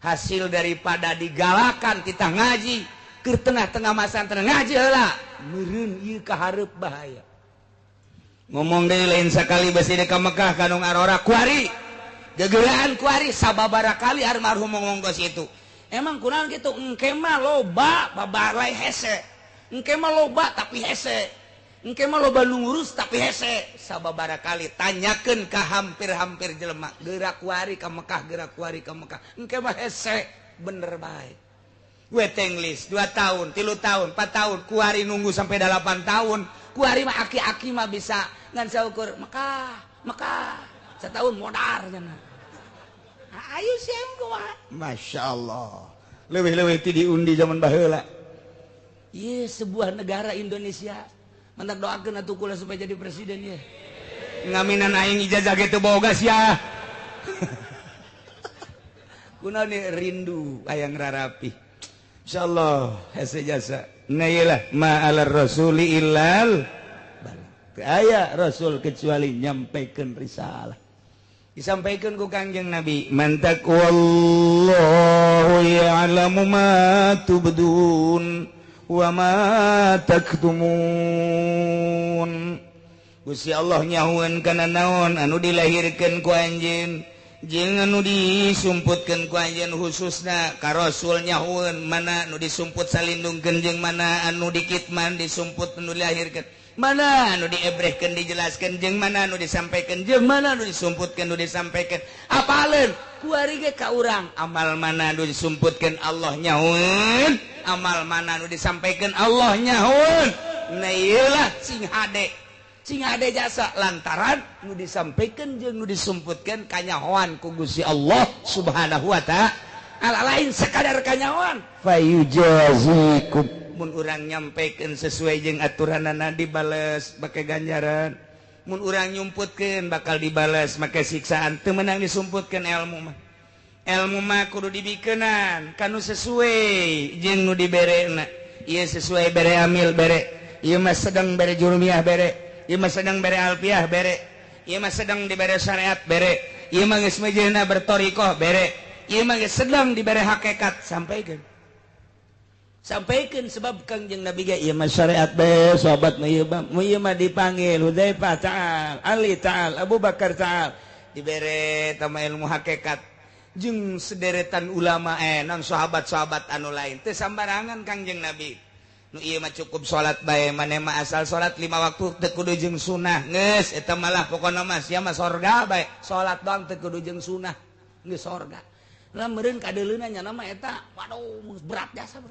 hasil daripada digalakan kita ngaji ke tengah-tengah masantren ngaji heula meureun ieu ka hareup bahaya ngomong deui lain sakali besi di ka Mekah kanung arora kuari gegeuraan kuari sababaraha kali almarhum ngomong kos itu emang kunaon gitu engke mah loba babalai hese engke mah loba tapi hese engke mah loba nu ngurus tapi hese sababaraha kali tanyakeun ka hampir-hampir jelema geura kuari ka Mekah engke mah hese bener bae waiting list 2 tahun 3 tahun 4 tahun kuari nunggu sampai 8 tahun kuari mah aki-aki mah bisa ngan saukur Mekah setahun modar cenah ayo siam kumaha Masya Allah leuwih-leuwih ti diundi zaman baheula ieu sebuah negara Indonesia mantak doakeun atuh kula supaya jadi presiden ye ngaminan aing ijazah ge teu boga sia kunaon rindu aya ngrarapi insyaallah hese jasa ngailah ma'alar rasuli illal aya rasul kecuali nyampaikeun risalah disampaikan ku Kangjeng Nabi man taqwallahu ya'lamu ma tubdun wa ma taktumun Gusti Allah nyahuan kana naon anu dilahirkeun ku anjeun jeung anu disumputkeun ku anjeun khususna ka rasul nyahuan mana anu disumput salindungkeun jeung mana anu dikitman disumput anu dilahirkeun mana anu diebrehkeun dijelaskeun jeung mana anu disampaikan jeung mana anu disumputkeun anu disampaikan apaleun kuari ge ka urang amal mana anu disumputkeun Allah nyahoeun amal mana anu disampaikan Allah nyahoeun nah ieulah cing hade jasa lantaran anu disampaikan jeung anu disumputkeun kanyahoan ku Gusti Allah Subhanahu wa ta'ala lain sakadar kanyahoan fayujazikum mun urang nyampaikeun sesuai jeung aturanana dibales make ganjaran mun urang nyumputkeun bakal dibales make siksaan teu meunang disumputkeun ilmu mah kudu dibikeunan kanu sesuai jeung nu diberena ieu sesuai bere amil bere ieu mah sedang bere jurumiyah bere ieu mah sedang bere alfiah bere ieu mah sedang dibere syariat bere ieu mah geus mejeuna bertorikoh bere ieu mah geus sedang dibere hakikat sampaikeun sebab Kangjeng Nabi ge ieu mah syariat bae sahabat mah ieu mah dipanggil Hudzaifah ta'al Ali ta'al Abu Bakar ta'al dibere tama ilmu hakikat jeung sederetan ulama non sahabat-sahabat anu lain teu sambarangan Kangjeng Nabi nu ieu mah cukup salat bae mane mah asal salat 5 waktu teu kudu jeung sunah geus eta malah pokona mah sia mah sorga bae salat doang teu kudu jeung sunah geus sorga. Lah meureun kadeuleuna nya nama eta waduh berat jasa.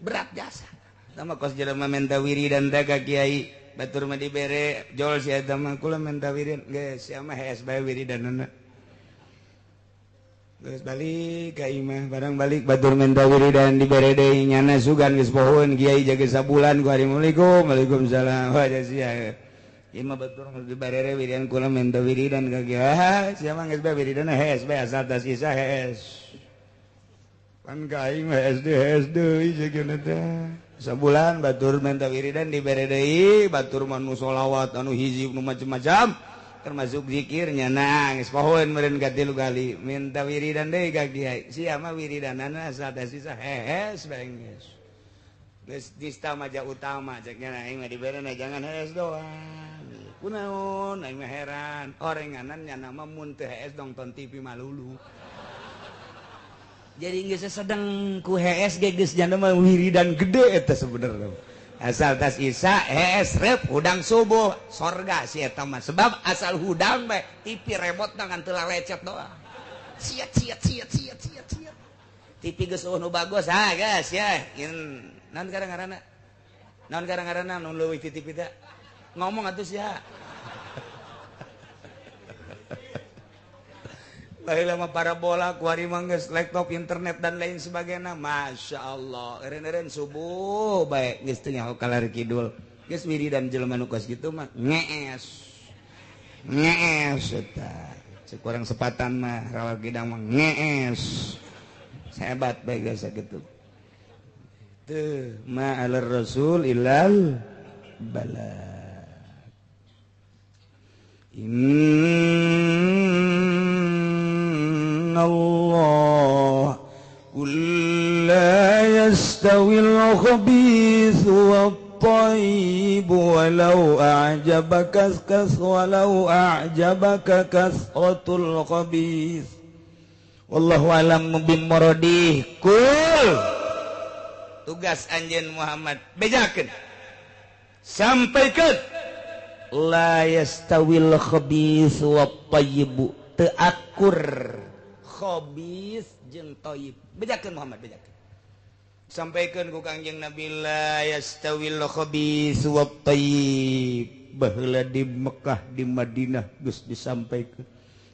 Berat jasa. Sama kos jelema menta wiridan teh ka kiai batur mah dibere jol si eta mah kula menta wiridan geus sia mah hees bae wiridanna. Geus balik ka imah barang balik batur menta wiridan dibere deui nyana sugan geus pohoeun kiai jaga sabulan ku hari Waalaikumsalam wa sia. Imah batur dibere wiridan kula menta wiridan ka kiai sia mah geus bae wiridan hees bae asal tas isa hees. Pan ka aing mah hees deui jeung teh. Sabulan batur menta wiridan dibere deui batur mah nu sholawat anu hiji nu macam-macam termasuk zikirnya nangis pohoeun meureun ka 3 kali minta wiridan deui ka kiai sia mah wiridanana asal teh sisa hees bae geus geus dista maja utama ceknya aing mah diberena jangan hees doang kunaon aing mah heran orenganan nya nama mun teu hees nonton TV malulu. Jadi geus sedang ku hees ge geus jana mah wiridan gede eta sebenarnya. Asal tas isa hees rep hudang subuh sorga si eta mah sebab asal hudang bae TV remote ngan teu lecet doang. Ciat. TV geus nu bagus geus ya. Naon garang-garangna nu leuwih ti TV teh. Ngomong atuh sia. Baheula mah parabola, kuari manggeus laptop, internet dan lain sebagainya. Masya Allah. Eren-eren subuh baik geus teu nyaho kalar kidul. Geus wiridan jelema nu kos kitu mah ngees. Eta. Cek urang sepatan mah rawal kidang mah ngees. Hebat bae geus sakitu. Teu ma'alar rasul illal bala. Allah qul la yastawil khabithu wat-thayyib walau a'jabaka kasratul khabith wallahu alam bimuradih. Kul tugas anjeun Muhammad bejakeun sampaikeun la yastawil khabith wat-thayyib teu akur khabis jeung thayyib. Bejakeun Muhammad bejakeun. Sampaikeun ku Kangjeng Nabi la yastawil khabis wat thayyib. Baheula di Mekah di Madinah geus disampaikeun.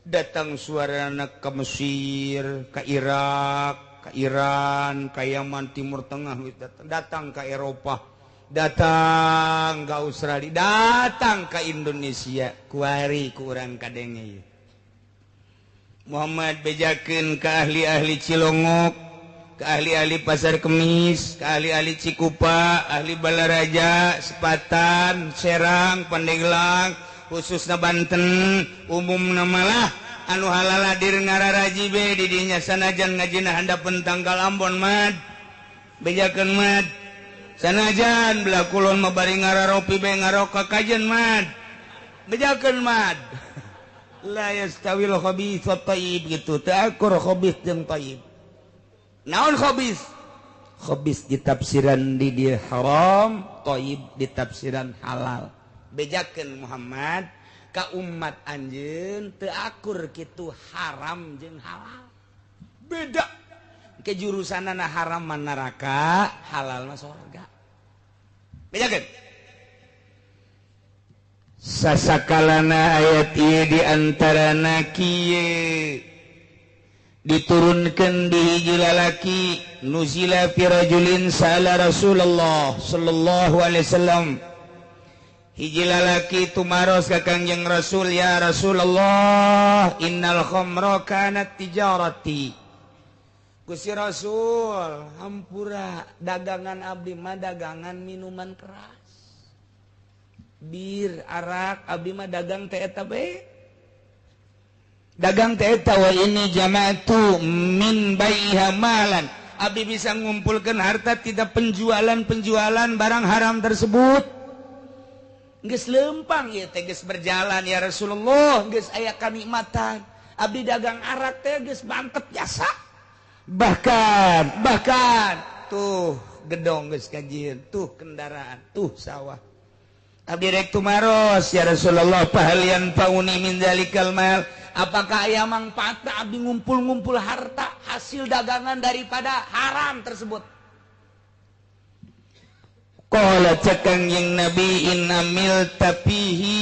Datang suarana ka Mesir, ka Irak, ka Iran, ka Yaman Timur Tengah datang ka Eropa, datang ka Australia, datang ka Indonesia. Kuari ku urang kadenge Muhammad bejakeun ka ahli-ahli Cilongok, ka ahli-ahli Pasar Kemis, ka ahli-ahli Cikupa, ahli Balaraja, Sepatan, Serang, Pandeglang, khususna Banten, umumna malah anu halaladir ngararaji be di dinya sanajan ngajina handapeun tanggal Ambon mad. Bejakeun mad. Sanajan belah kulon mah bari ngararopi be ngaroka kajen mad. Bejakeun mad. La yastawil khabith wat thayyib gitu. Teu akur khabith jeung thayyib. Naon khabith? Khabith ditafsiran di dieu haram, thayyib ditafsiran halal. Bejakeun Muhammad ka umat anjeun teu akur kitu haram jeung halal. Beda. Ke jurusanana haram mah neraka, halal mah surga. Bejakeun. Sasakalana ayat ieu diantarana kieu diturunkeun di hiji lalaki nuzila fi rajulin sa'ala Rasulullah sallallahu alaihi wasallam. Hiji lalaki tumaros ka Kangjeng Rasul, ya Rasulullah innal khamra kanat tijarati. Gusti Rasul, hampura dagangan abdi mah dagangan minuman keras. Bir, arak, abdi mah dagang teh eta bae. Dagang teh eta wa ini jama'atu min baiha malan. Abdi bisa ngumpulkeun harta tidak penjualan barang haram tersebut. Geus lempang ieu teh geus berjalan ya Rasulullah, geus aya kanikmatan. Abdi dagang arak teh geus bantet jasa. Bahkan tuh gedong geus kajieun, tuh kendaraan, tuh sawah. direktu maros ya Rasulullah pahalian pauni min zalikal mal. Apakah aya mangfaatna abdi ngumpul-ngumpul harta hasil dagangan daripada haram tersebut? Qala cekang yang Nabi in amil tapihi.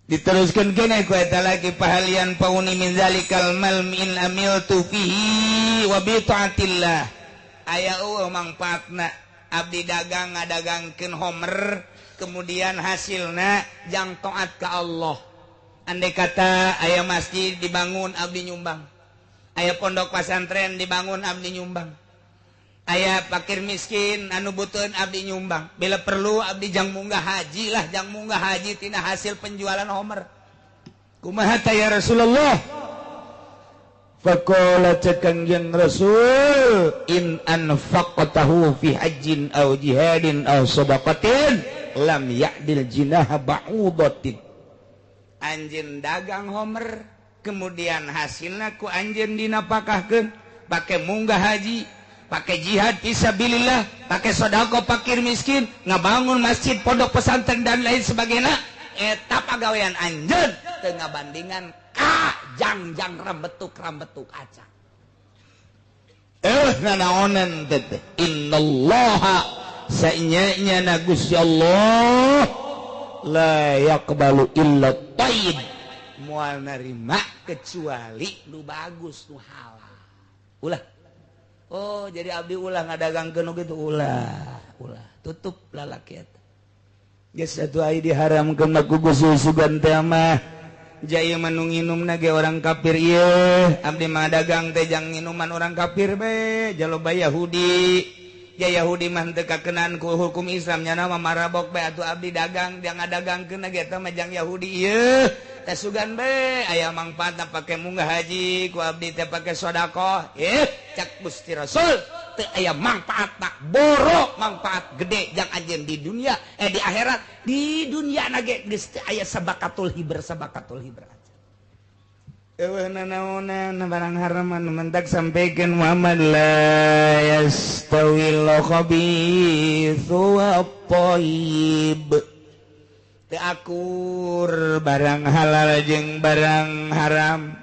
Diteruskan kene ku eta lagi pahalian pauni min zalikal mal in amil tufihi wa bi taatillah. Aya mangfaatna abdi dagang ngadagangkeun homer kemudian hasilna jang taat ka Allah. Andai kata aya masjid dibangun abdi nyumbang, aya pondok pesantren dibangun abdi nyumbang, aya fakir miskin anu butuheun abdi nyumbang, bila perlu abdi jang munggah haji lah, jang munggah haji tina hasil penjualan homer. Kumaha ta ya Rasulullah? Faqala cekang yang Rasul in anfaqtahu fi hajjin aw jihadin aw sadaqatin lam ya'dil jinaha ba'udatin. Anjeun dagang homer kemudian hasilna ku anjeun dinapakahkeun pake munggah haji, pake jihad fisabilillah, pake sedekah fakir miskin, ngabangun masjid, pondok pesantren dan lain sebagainya, eta pagawean anjeun teu ngabandingan ka jangjang rambetuk aca. Nanaonan teh innallaha sainya na Gusti Allah la yaqbalu illa thayyib, moal narima kecuali nu bagus nu halal. Ulah. Oh, jadi abdi ulah ngadagangkeun kitu ulah. Tutup lalaki eta. Geus atuh ai diharamkeun mah ku Gusti Sugan teh mah. Jaya manu nginumna ge orang kafir ieu, abdi mah dagang teh jang minuman orang kafir be, jaloba Yahudi. Ya Yahudi mah teu kakenaan ku hukum Islam nya mah marabok be atuh abdi dagang jang ngadagangkeun ge eta mah jang Yahudi ieu. Teh sugan be aya mangfaatna pake munggah haji, ku abdi teh pake sedekah. Cak Gusti Rasul teu aya mangfaatna, boro mangfaat gede jang anjeun di dunia di akhirat. Di dunia na ge geus teu aya sabakatul hibr aja. Eueuh nanaonan barang haraman mentak sampaikan Muhammad la yastawil khabithu wa thayyib. Teu akur barang halal jeung barang haram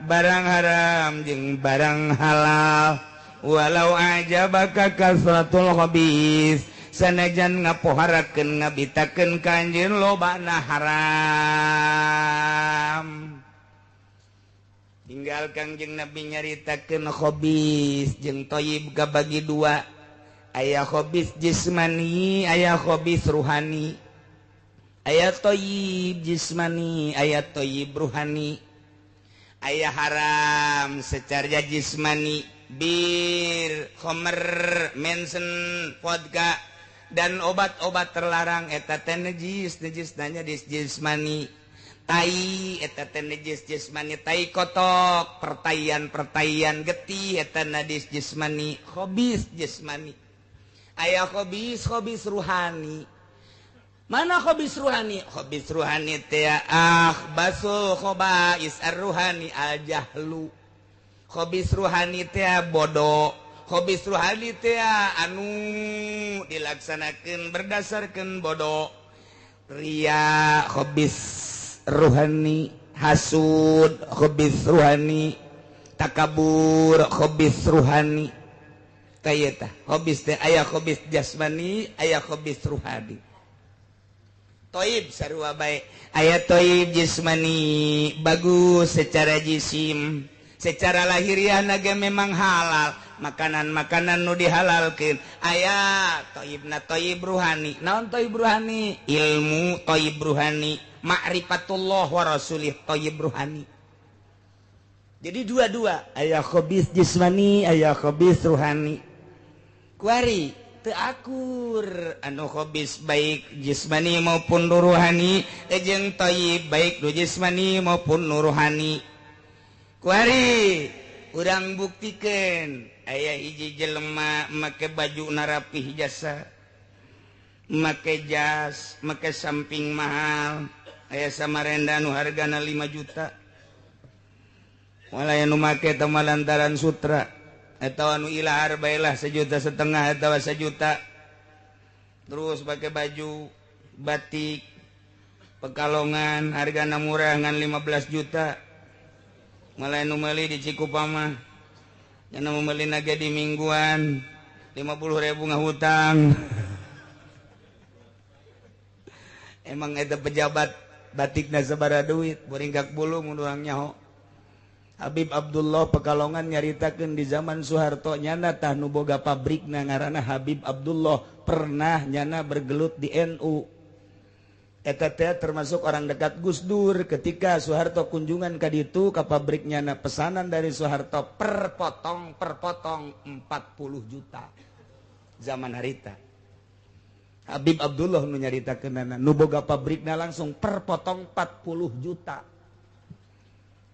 jeung barang halal. Walau ajabaka kasratul khabith, sanajan ngapoharakeun ngabitakeun ka anjeun lobana haram. Tinggal Kangjeng Nabi nyaritakeun khabith jeung thayyib kabagi dua. Aya khabith jismani, aya khabith ruhani. Aya thayyib jismani, aya thayyib ruhani. Aya haram secara jismani, bir, khamr, mensen, vodka dan obat-obat terlarang eta teh najis nanya jismani. Tai eta teh najis jismani, tai kotok, pertaian getih eta najis jismani, khabith jismani. Aya khabith ruhani. Mana khabith ruhani? Khabith ruhani teh basul khaba'is ar-ruhani al-jahlu. Khabith ruhani teh bodoh. Khabith ruhani teh anu dilaksanakeun berdasarkan bodoh. Ria khabith ruhani, hasud khabith ruhani, takabur khabith ruhani. Kaya tah khabith teh aya khabith jasmani, aya khabith ruhani. Toib sarua bae, aya toib jismani bagus secara jisim, secara lahiriah naga memang halal, makanan nu dihalalkeun. Aya toibna toib ruhani. Naon toib ruhani? Ilmu toib ruhani, ma'rifatullah wa rasulih toib ruhani. Jadi dua-dua, aya khabith jismani, aya khabith ruhani. Kuari teu akur anu khabith baik jismani maupun ruhani, jeung thayyib baik nu jismani maupun nu ruhani. Kuari urang buktikeun aya hiji jelema make baju narapih jasa, make jas, make samping mahal, aya samarenda nu hargana 5 juta. Walaya nu make teh lantaran sutra. Atau anu ilahar baiklah 1,5 juta atawa 1 juta. terus pakai baju batik Pekalongan harga murah ngan 15 juta malah nu meuli di Cikupama yang nu meuli naga di mingguan 50.000 ngahutang emang eta pejabat batikna sabaraha duit boringkak bulu mun urang nyaho Habib Abdullah Pekalongan nyaritakeun di zaman Soeharto nyana tah nu boga pabrikna ngaranna Habib Abdullah pernah nyana bergelut di NU. Eta teh termasuk orang dekat Gus Dur. Ketika Soeharto kunjungan ka ditu ka pabrik nyana pesanan dari Soeharto per potong 40 juta. Zaman harita. Habib Abdullah nu nyaritakeunana nu boga pabrikna langsung per potong 40 juta.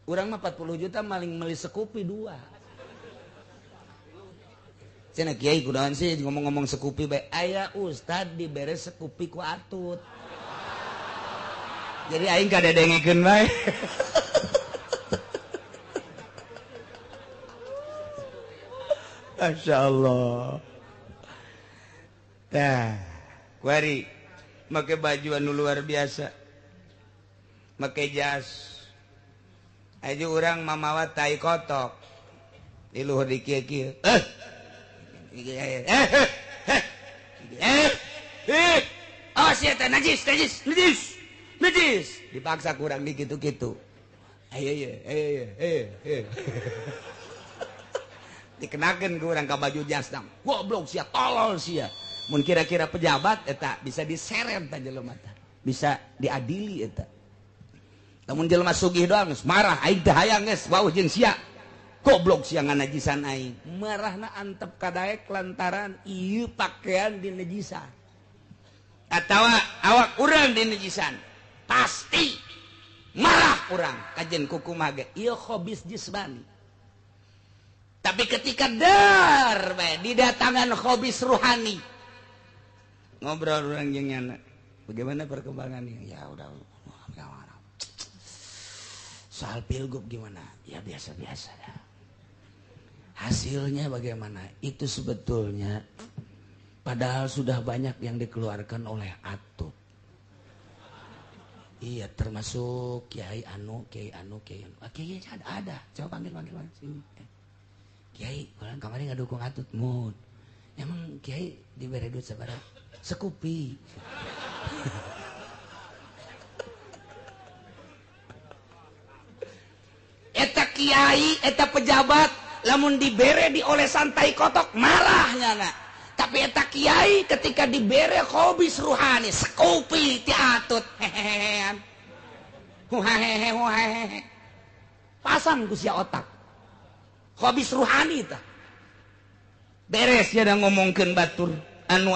Urang mah 40 juta maling meuli Scoopy 2. Cenah kiai kunaon sih ngomong-ngomong Scoopy bae aya ustad dibere Scoopy ku atut. Jadi aing kada dengekeun bae. Masyaallah. Tah, kuari make baju anu luar biasa. Make jas. Aja orang mamawa tai kotok di luhur di kieu-kieu. Oh sia teh najis. Dipaksa kurang di kitu-kitu. Ayo. Dikenakeun ku urang ka baju jas tang. Goblok sia tolol sia. Mun kira-kira pejabat eta bisa diseret ta jelema teh. Bisa diadili eta. Namun jelema sugih doang marah aing teh hayang geus wauh jeung sia goblok sia nganajisan aing marahna antep kadaek lantaran ieu pakaian dinajisan atawa awak urang dinajisan pasti marah urang kajen kukumaha ge ieu khobis jismani tapi ketika dar bae didatangan khobis ruhani ngobrol urang jeung nyana bagaimana perkembangannya ya udah soal pilgub gimana? Ya biasa-biasa dah. Hasilnya bagaimana? Itu sebetulnya padahal sudah banyak yang dikeluarkan oleh Atut. Iya termasuk Kiai Anu. Kiai ada. Coba panggil sini. Kiai, kemarin nggak dukung Atut mood. Emang Kiai diberi duit sabaraha? Scoopy. Eta kiai, eta pejabat, lamun dibere dioleh santai kotok marahnya na. Tapi eta kiai ketika dibere khobis ruhani, Scoopy ti Atut, hehehean, huhehehe, pasang ku sia otak, khobis ruhani ta. Beres ya dah ngomongkeun batur, anu.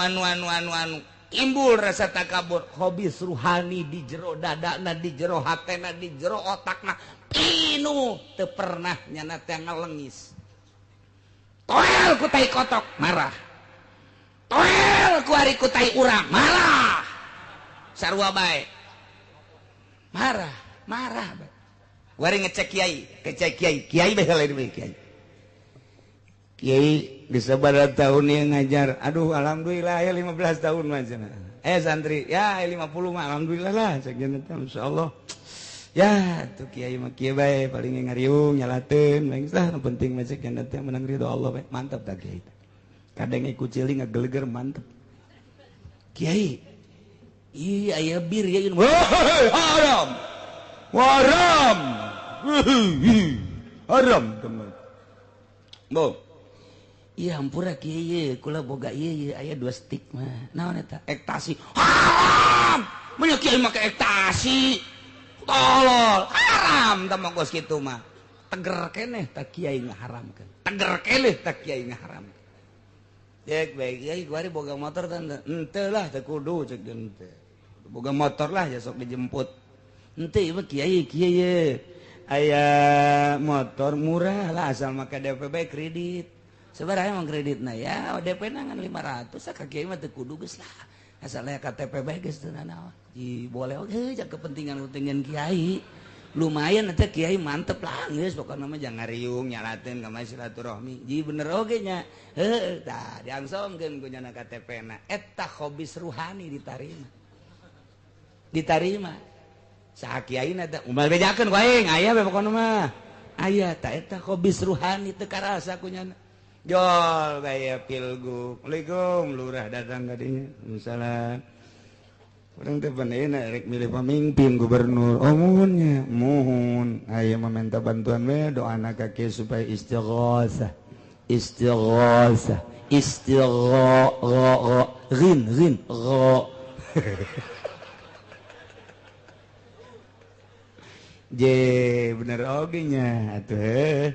Timbul rasa takabur, khobis ruhani di jero dadana, di jero hatena, di jero otakna. Pinu teu pernah nyana teh ngalengis. Toel ku tai kotok marah. Toel ku ari ku tai urang marah. Sarua bae. Marah bae. Wari ngecek kiai bae lain bae kiai. Kiai di sabaraha tahun yang ngajar. Aduh alhamdulillah ya 15 tahun mah cenah. Santri ya 50 mah alhamdulillah lah cek insyaallah. Ya tuh kiai mah kieu bae paling ngariung nyalateun bae tah nu penting mah cek cenah teh menang ridho Allah bae mantap tah kiai teh kadang ikut ciling ngageleger mantep kiai iya aya bir ya haram teman bo iya hampura kiai kula boga ieu aya 2 stik mah naon eta ektasi haram mun kiai make ektasi tolol haram tamang gos kitu mah teger keneh tak kiai ngaharamkeun teger keneh tak kiai ngaharamkeun cek bae kiai kuari boga motor teh henteu lah teu kudu cek henteu boga motor lah ya sok dijemput henteu mah kiai aya motor murah lah asal make DP bae kredit sabaraha emang kreditna ya DP na ngan 500 ka kiai mah teu kudu geus lah asal aya KTP bae geus teu naon boleh oge jak kepentingan kiai lumayan nanti Kiai mantep lah geus pokokna mah jangan ngariung nyalateun ka silaturahmi ji bener oge nya heuh tah diangsongkeun ku nyana KTP-na eta hobis ruhani ditarima saha kiaina teh umal bejakeun ku aing aya we pokona mah aya tah eta hobis ruhani teu karasa ku nyana jol gaya pilgub Assalamualaikum lurah datang ka dinya salam orang teh pandeuna rek milih pamimpin gubernur muhunnya muhun aya mah minta bantuan we doana ka kieu supaya istighosah rin ro je bener oge nya atuh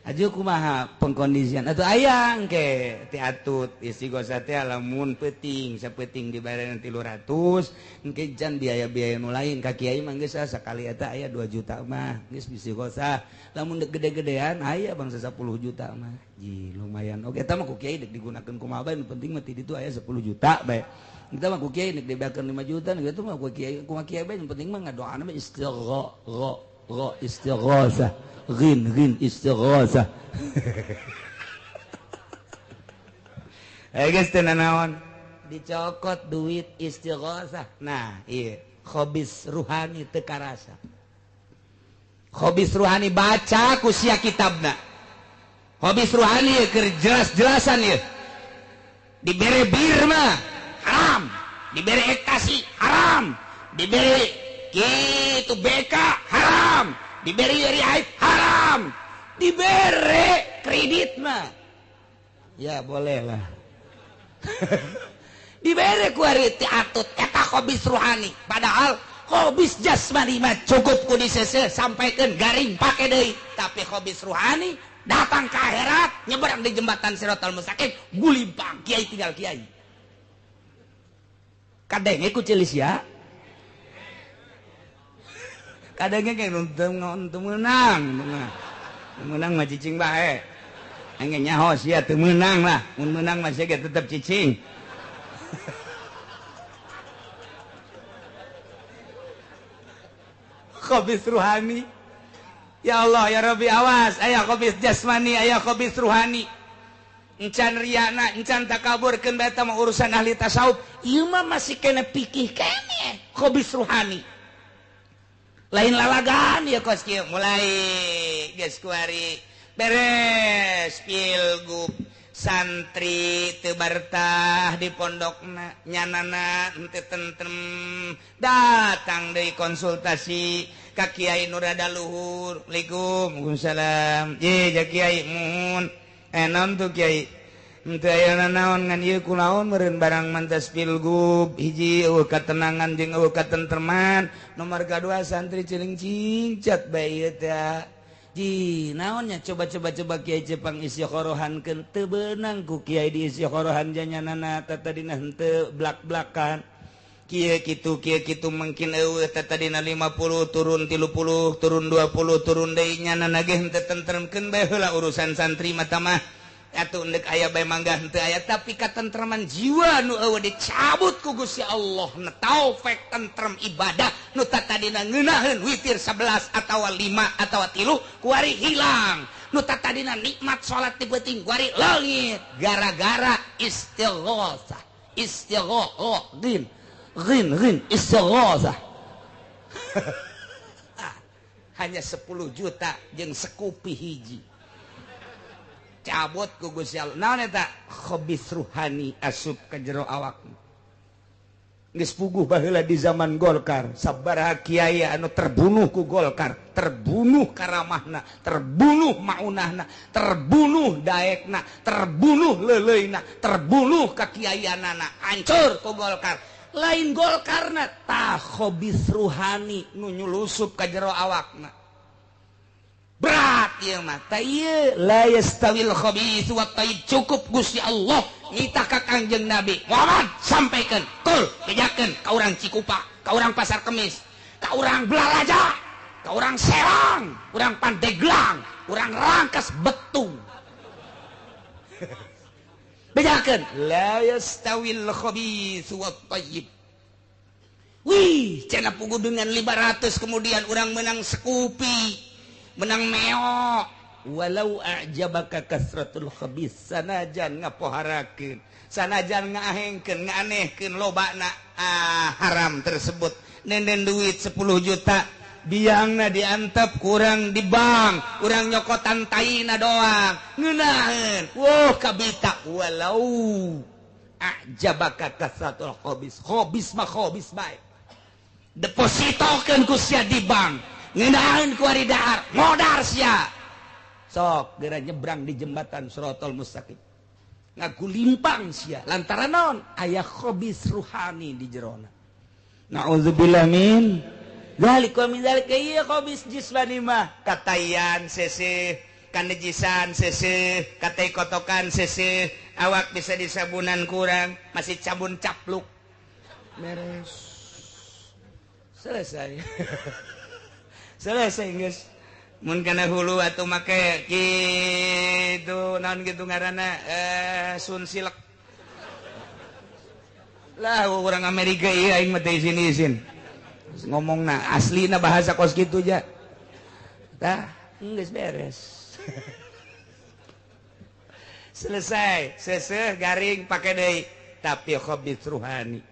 aju kumaha pengkondisian atuh ayang ke ti atut istighosah teh lamun peuting sapeuting dibayareun 300 engke jan biaya-biaya nu lain ka kiai mah geus sakali eta aya 2 juta mah geus istighosah lamun dek gede-gedean aya bangsa 10 juta mah ji lumayan oke eta mah ku kiai dek digunakeun kumaha bae nu penting mah ti ditu aya 10 juta bae kita mah ku kiai dek dibayakeun 5 juta gitu mah ku kiai bae nu penting mah ngadoana mah istighosah rin istighosah guys tenanawan dicokot duit istighosah nah iya hobis ruhani teu karasa hobis ruhani baca ku sia kitabna hobis ruhani keur jelas-jelasan ieu dibere bir mah haram dibere ekstasi haram dibere kitu BK haram diberi riayat haram diberi kredit mah ya boleh lah diberi kuari ti atut eta hobis ruhani padahal hobis jasmani mah cukup ku disese sampaikan garing pake deui tapi hobis ruhani datang ke akhirat nyebrang di jembatan Siratal Mustaqim gulimpang kiai tinggal kiai kadenge ku ceulis ya kadangnya kayak nonton menang mah cicing bae engke nyaho sia teu meunang lah mun meunang mah sia tetep cicing hobis ruhani ya Allah ya Rabbi awas aya hobis jasmani aya hobis ruhani encan riyana encan takaburkeun bae eta mah urusan ahli tasawuf ieu mah masih kena pikih keneh hobis ruhani lain lalagan ya kos kieu mulai geus kuari beres pilgub santri teu bartah di pondokna nyanana henteu tentrem datang deui konsultasi ka kiai nu rada luhur Waalaikumsalam ye ja kiai muhun naon tuh kiai henteu aya naon ngan ieu kunaon meureun barang mantas pilgub hiji eueuh katenangan jeung eueuh katentreman nomor kadua santri ciling cincat bae ieu teh ji naonnya coba kiai Jepang istikharohankeun teu beunang ku kiai di istikharohan janyanana tatadina henteu blak-blakan kieu kitu mungkin eueuh tatadina 50 turun 30 turun 20 turun deui nyanana ge henteu tentremkeun bae heula urusan santri mah mah atuh endek aya bae mangga henteu aya tapi katentreman jiwa nu eueuh dicabut ku Gusti Allah na taufik tentrem ibadah nu tatadina ngeunaheun witir 11 atawa 5 atawa 3 kuari hilang nu tatadina nikmat salat ti beuting kuari leungit gara-gara istighosah rin istighosah hanya 10 juta jeung sekupi hiji cabut ku Gusti Allah naon eta hobis ruhani asup ka jero awakna geus puguh baheula di zaman Golkar sabaraha kiai anu terbunuh ku Golkar terbunuh karamahna terbunuh maunahna terbunuh daekna terbunuh leuleuina terbunuh kakiaianana hancur ku Golkar lain Golkarna tah hobis ruhani nu nyulusup ka jero awakna berat ieu mah ta ieu la yastawil khabith wa tayyib cukup Gusti Allah ngita ka Kangjeng Nabi Muhammad sampaikan kul bejakeun ka urang Cikupa ka urang Pasar Kemis ka urang Blalaja ka urang Serang urang Pandeglang urang Rangkas Betung bejakeun la yastawil khabith wa tayyib wih cena pugu dengan 500 kemudian orang menang sekupi menang meo walau a'jabaka kasratul khabis sanajan ngapoharakeun sanajan ngahengkeun nganehkeun lobana haram tersebut nenden duit 10 juta biangna diantep kurang di bank kurang nyokotan taina doang ngeunaheun kabita walau a'jabaka kasratul khabis mah khabis bae depositokeun ku sia di bank ngeunaheun ku ari dahar modar sia sok geura nyebrang di jembatan Shiratal Mustaqim ngaku limpang sia lantaran naon aya khabis ruhani di jerona naudzubillah min zalik wa min zalik ieu khabis jismani mah katayan seseh kanejisan seseh katai kotokan seseh awak bisa disabunan kurang masih cabun capluk beres selesai selesai guys mun kana hulu atuh make kitu naon kitu ngaranna sun silek lah orang Amerika ieu aing mah teh izin ngomongna aslina bahasa kos kitu ja tah geus beres selesai seseh garing pake deui tapi khabith ruhani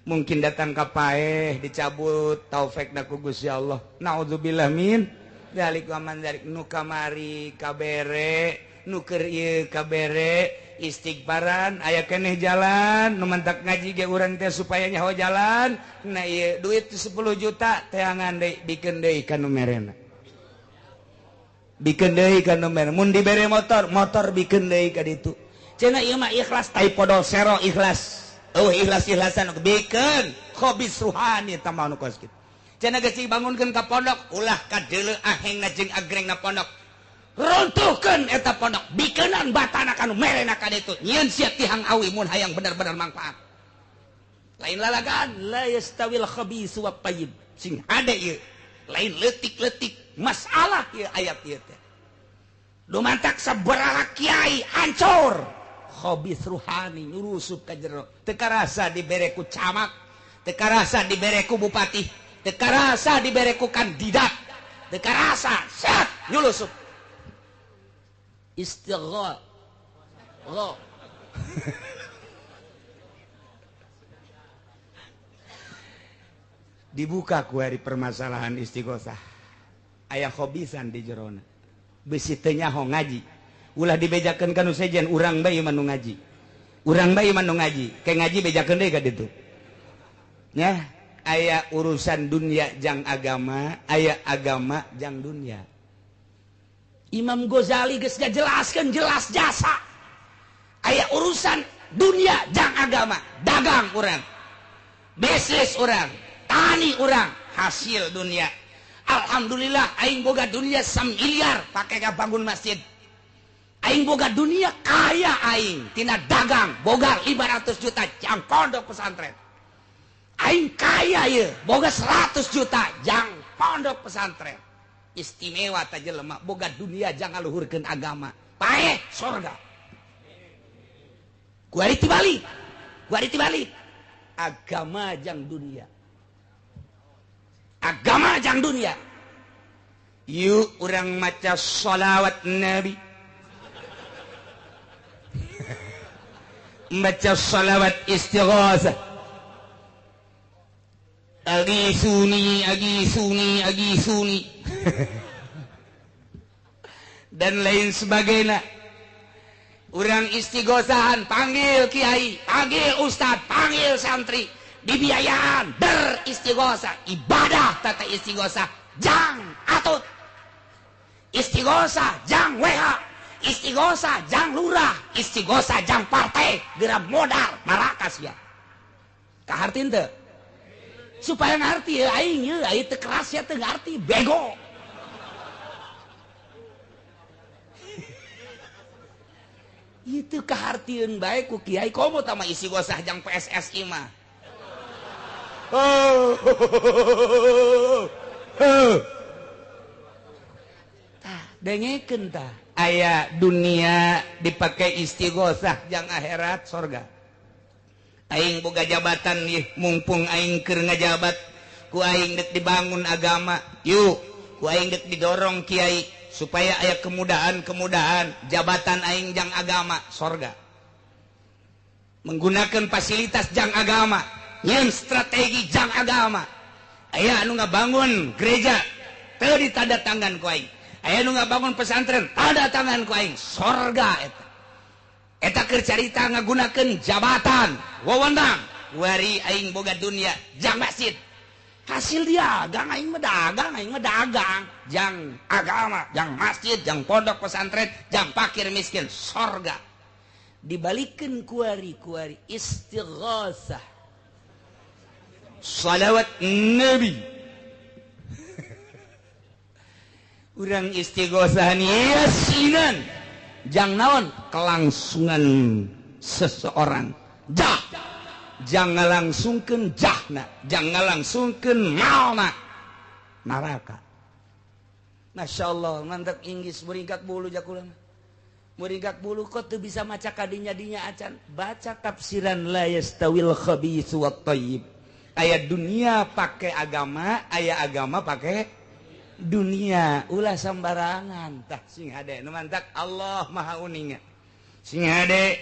mungkin datang ka paeh dicabut taufik ku Gusti Allah naudzubillah min dalik wa man dalik nu kamari kabere nu keur ieu kabere istighfaran aya keneh jalan nu mantak ngaji ge urang teh supaya nyaho jalan na ieu duit 10 juta teangan deui bikeun deui ka nu merena bikeun deui ka nu merena mun dibere motor bikeun deui ka ditu cenah ieu mah ikhlas taipodol sero ikhlas ikhlas-ikhlasan bikeun khabis ruhani tamah nu kos kitu cenah geus dibangunkeun ka pondok ulah ka deuleu ahengna jeung agrengna pondok runtuhkeun eta pondok bikeunan batana kanu merena ka ditu nyieun sia tihang awi mun hayang bener-bener manfaat lain lalagan la yastawil khabis wa tayyib sing hade ieu lain leutik-leutik masalah ieu ayat ieu teh dumantak sabaraha kiai hancur khabis ruhani nyurusup ka jero teu karasa dibere ku camat teu karasa dibere ku bupati teu karasa dibere ku kandidat teu karasa set nyulusup istighfar dibuka ku hari permasalahan istighosah aya khobisan di jerona besi teu nyaho ngaji ulah dibejakeun kanu sejen urang bae manu ngaji urang bae manu ngaji ke ngaji bejakeun deui ka ditu nya aya urusan dunia jang agama aya agama jang dunia Imam Ghazali geus ngajelaskeun jelas jasa aya urusan dunia jang agama dagang urang bisnis urang tani urang hasil dunia alhamdulillah aing boga dunia 1 miliar pake bangun masjid aing boga dunia kaya aing tina dagang boga 500 juta jang pondok pesantren aing kaya ye boga 100 juta jang pondok pesantren istimewa ta jelema boga dunia jang ngaluhurkeun agama paeh surga kuari tibalik agama jang dunia agama jang dunia yuk urang maca sholawat nabi baca sholawat istighosah agisuni dan lain sebagainya urang istighosahan panggil kiai panggil ustad panggil santri dibiayaan beristighosah ibadah tata istighosah jang atut istighosah jang WH istighosah jang lurah istighosah jang partai gerak modal marakas ya kahartin teu supaya ngerti ya aing ye aing teu keras ya teu ngerti bego itu kahartieun bae ku kiai komo tama isi gosah jang PSSI mah tah dengekeun tah aya dunia dipakai istighosah jang akhirat surga aing boga jabatan ieu mumpung aing keur ngajabat ku aing dek dibangun agama yuk ku aing dek didorong kiai supaya aya kemudahan jabatan aing jang agama sorga menggunakan fasilitas jang agama nyen strategi jang agama aya anu ngabangun gereja teu ditanda tangan ku aing aya anu ngabangun pesantren tanda tangan ku aing sorga eta keur carita ngagunakeun jabatan wewenang wari aing boga dunia jang masjid hasil dia dagang aing mah dagang jang agama jang masjid jang pondok pesantren jang fakir miskin sorga dibalikeun kuari istighosah salawat nabi urang istighosah yasinan jang naon kelangsungan seseorang jangan langsungkeun jahna jangan langsungkeun mauna neraka masyaallah mantap inggis muringkak bulu jakulang muringkak bulu kok teu bisa maca kadinya-dinya acan baca tafsiran la yastawil khabithu wat thayyib aya dunia pakai agama aya agama pakai dunia ulah sambarangan tah sing hade nu mantap Allah maha uninga sing hade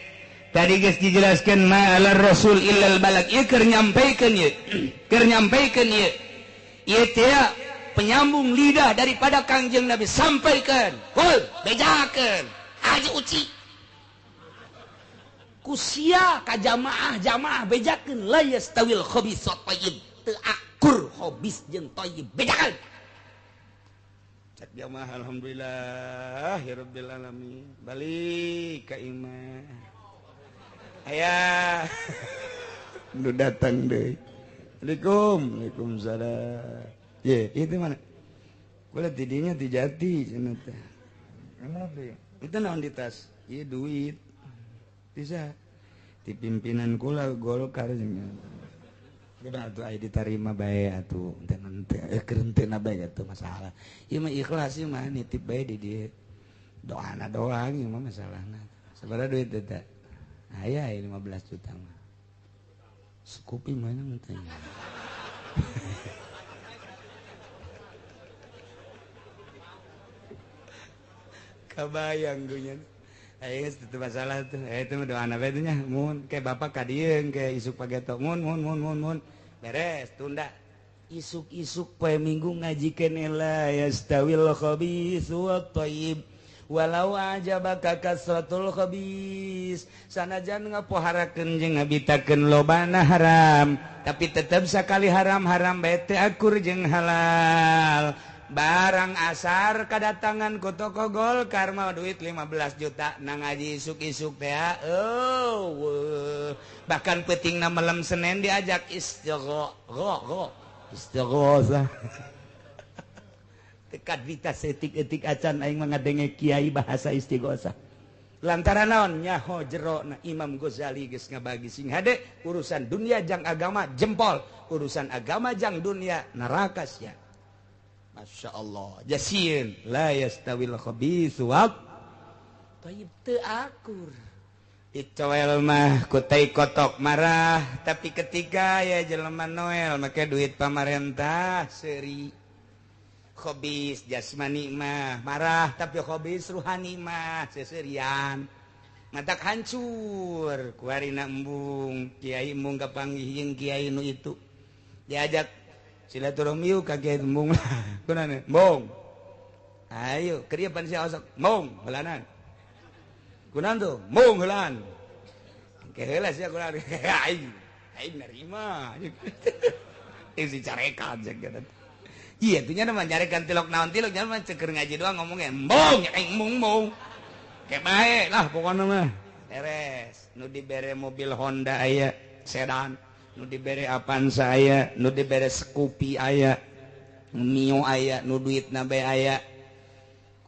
tadi geus dijelaskeun ma alar rasul illal balag ieu keur nyampaikeun ieu ieu teh penyambung lidah daripada Kangjeng Nabi sampaikan hul bejakeun haji uci kusia ka jamaah bejakeun la yastawil khabis wat thayyib teu akur khabis jeung thayyib bejakeun cek jamaah alhamdulillahirabbil alamin balik ka imah aya nu datang deui Waalaikumsalam ye itu mana kula tidinya di Jati cenah teh itu naon di tas ieu duit bisa di pimpinan kula Golkar cenah kumaha atuh aya ditarima bae atuh teu kerenteuna bae atuh masalah ieu mah ikhlas ieu mah nitip bae di dieu doana doang ieu mah masalahna sabaraha duit teh aya 15 juta mah Scoopy mana menteng kabayang gue aya geus teu masalah tuh itu mah doana bae teh nya mun ke bapak ka dieu ke isuk pageto mun beres tunda isuk-isuk poe minggu ngajikeun la yastawil khabithu wat thayyib walau ajabaka kasratul khabis sanajan ngapoharakeun jeung ngabitakeun lobana haram tapi tetep sakali haram-haram bae teu akur jeung halal barang asar kadatangan ku toko Golkar mah duit 15 juta nang ngaji isuk-isuk teh bahkan peutingna malam Senin diajak istighosah tekadvitas etik acan aing ngadenge kiai bahasa istighosah lantaran naon nyaho jerona Imam Ghazali geus ngabagi sing hade urusan dunia jang agama jempol urusan agama jang dunia neraka sia masyaallah jasieun la yastawil khabithu wat thayyib teu akur dicowel mah ku tai kotok marah tapi ketika ya jelema Noel make duit pamarentah seuri khabis jasmani mah marah tapi khabis ruhani mah seserian ngatak hancur kuarina embung kiai embung kapanggih kiai nu itu diajak silaturahmi ka kiai embung kunaon embung ayo keur pan sia osok embung heulanan kunaon tuh embung heulan ke heula sia kunaon aing nerima isi carekan jeung iya tuh nyana mah nyarekan tilok naon tilok nyana mah ceker ngaji doang ngomongnya embong ya kayak embong kayak bae lah pokoknya mah beres nu dibere mobil Honda aya sedan nu dibere Avanza aya nu dibere Scoopy aya Mio aya nu duitna bae aya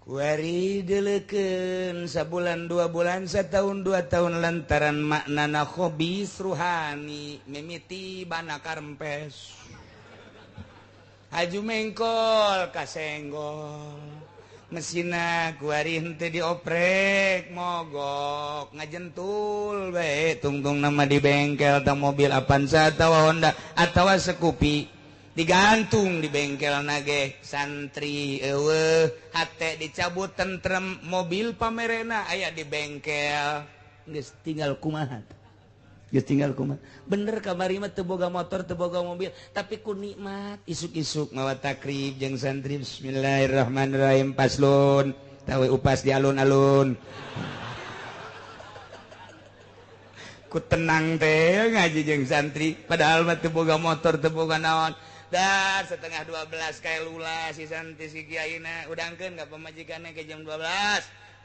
kuari deleukeun sabulan 2 bulan setahun 2 tahun lantaran maknana khabis ruhani mimiti bana karempes Haju mengkol kasenggol mesina kuari henteu dioprek mogok ngajentul bae tungtung nama di bengkel tang mobil Avanza atawa Honda atawa Scoopy digantung di bengkel nage santri dicabut tentrem mobil pamerena aya di bengkel tinggal kumaha bener kamari mah teu boga motor teu boga mobil tapi ku nikmat isuk-isuk mawa takrib jeung santri bismillahirrahmanirrahim paslon tawe upas di alun-alun ku tenang teh ngaji jeung santri padahal mah teu boga motor teu boga naon dah setengah 12 kae lula si santri si kiaina udangkeun ka pamajikanna ke jam 12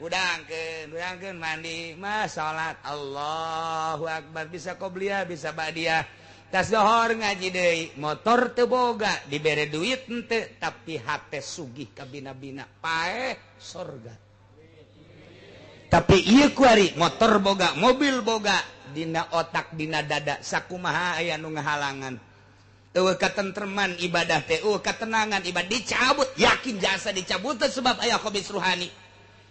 udangkeun mandi mah salat Allahu akbar bisa qobliyah bisa ba'diyah tas dohor ngaji deui motor teu boga dibere duit henteu tapi hate sugih ka bina-bina paeh sorga tapi ieu kuari motor boga mobil boga dina otak dina dada sakumaha aya nu ngahalangan eueuh katentreman ibadah teh eueuh katenangan ibadah dicabut yakin jasa dicabut sebab aya khabis ruhani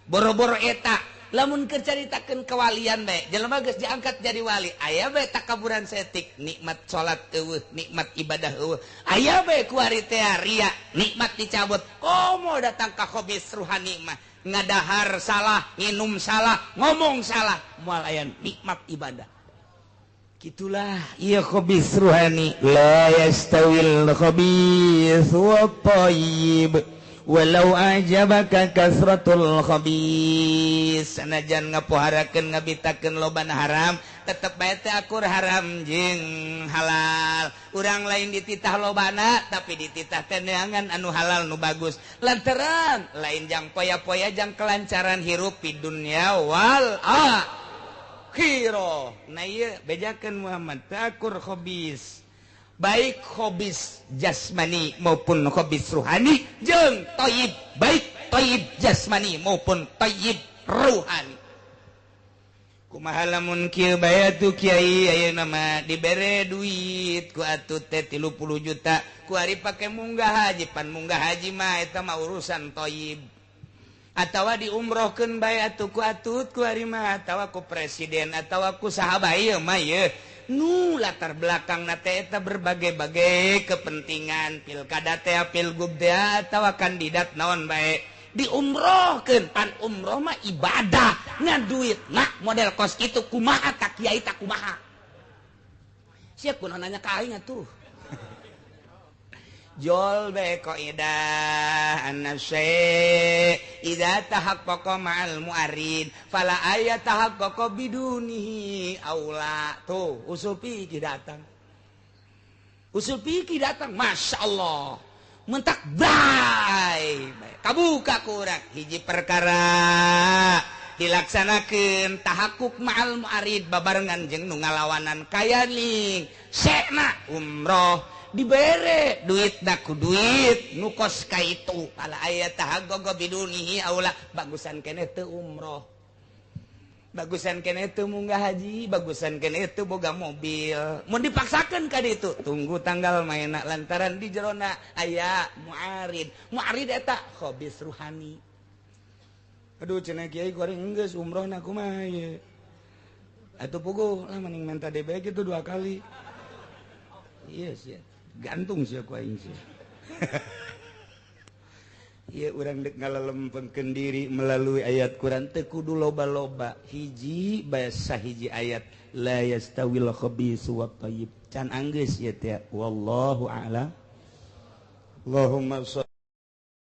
boro-boro eta lamun keur caritakeun kawalian bae jelema geus diangkat jadi wali aya bae takaburan setik nikmat salat eueuh nikmat ibadah eueuh aya bae kuari teh ria nikmat dicabut komo datang ka khabis ruhani mah ngadahar salah nginum salah ngomong salah moal aya nikmat ibadah gitulah iya khabis ruhani la yastawil khabis wa thayyib walau ajabaka kasratul khabis sanajan ngapoharakeun ngabitakeun lobana haram tetep bae teh akur haram jeung halal urang lain dititah lobana tapi dititah teh neangan anu halal nu bagus lantaran lain jang poya-poya jang kelancaran hirup di dunya wal akhirah nah ieu bejakeun Muhammad teh akur khabis baik khabis jasmani maupun khabis ruhani jeung thayyib baik thayyib jasmani maupun thayyib ruhani kumaha lamun kieu bae atuh kiai ayeuna mah dibere duit ku atuh teh 30 juta ku ari pake munggah haji pan munggah haji mah eta mah urusan thayyib atawa diumrohkeun bae atuh ku atut ku ari mah atawa ku presiden atawa ku sahabat ieu mah ieu nu latar belakang nate eta berbagai-bagai kepentingan pilkada teh pilgub teh atawa kandidat naon bae diumrohkeun pan umroh mah ibadah ngaduit nah model kos kitu kumaha tak kiai tak kumaha sia kunaon nanya ka aing atuh jol be qaidah an-nafsi idza tahaqqaqa ma'al mu'arid fala ayat tahaqqaqa bidunihi aula tuh usul fikih datang masyaallah mentak bae kabuka kurang hiji perkara dilaksanakeun tahakkuk ma'al mu'arid babarengan jeung nu ngalawanan kayaning sekna umroh dibere duit daku duit nukos ka itu ala ayat tahaggogo bidunihi aula bagusan keneh teu umroh bagusan keneh teu munggah haji bagusan keneh teu boga mobil mun dipaksakeun ka ditu tunggu tanggal maena lantaran di jerona aya muarid eta khabis ruhani aduh cenah kiai goreng geus umrohna kumaha ye atuh puguh lah mending menta DB kitu 2 kali iya sia gantung sih aku aing sih. Iya urang dek ngalalempengkeun diri melalui ayat Quran teu kudu loba-loba hiji basa hiji ayat la yastawil khabisu wat thayyib can anggeus ieu teh wallahu a'lam. Allahumma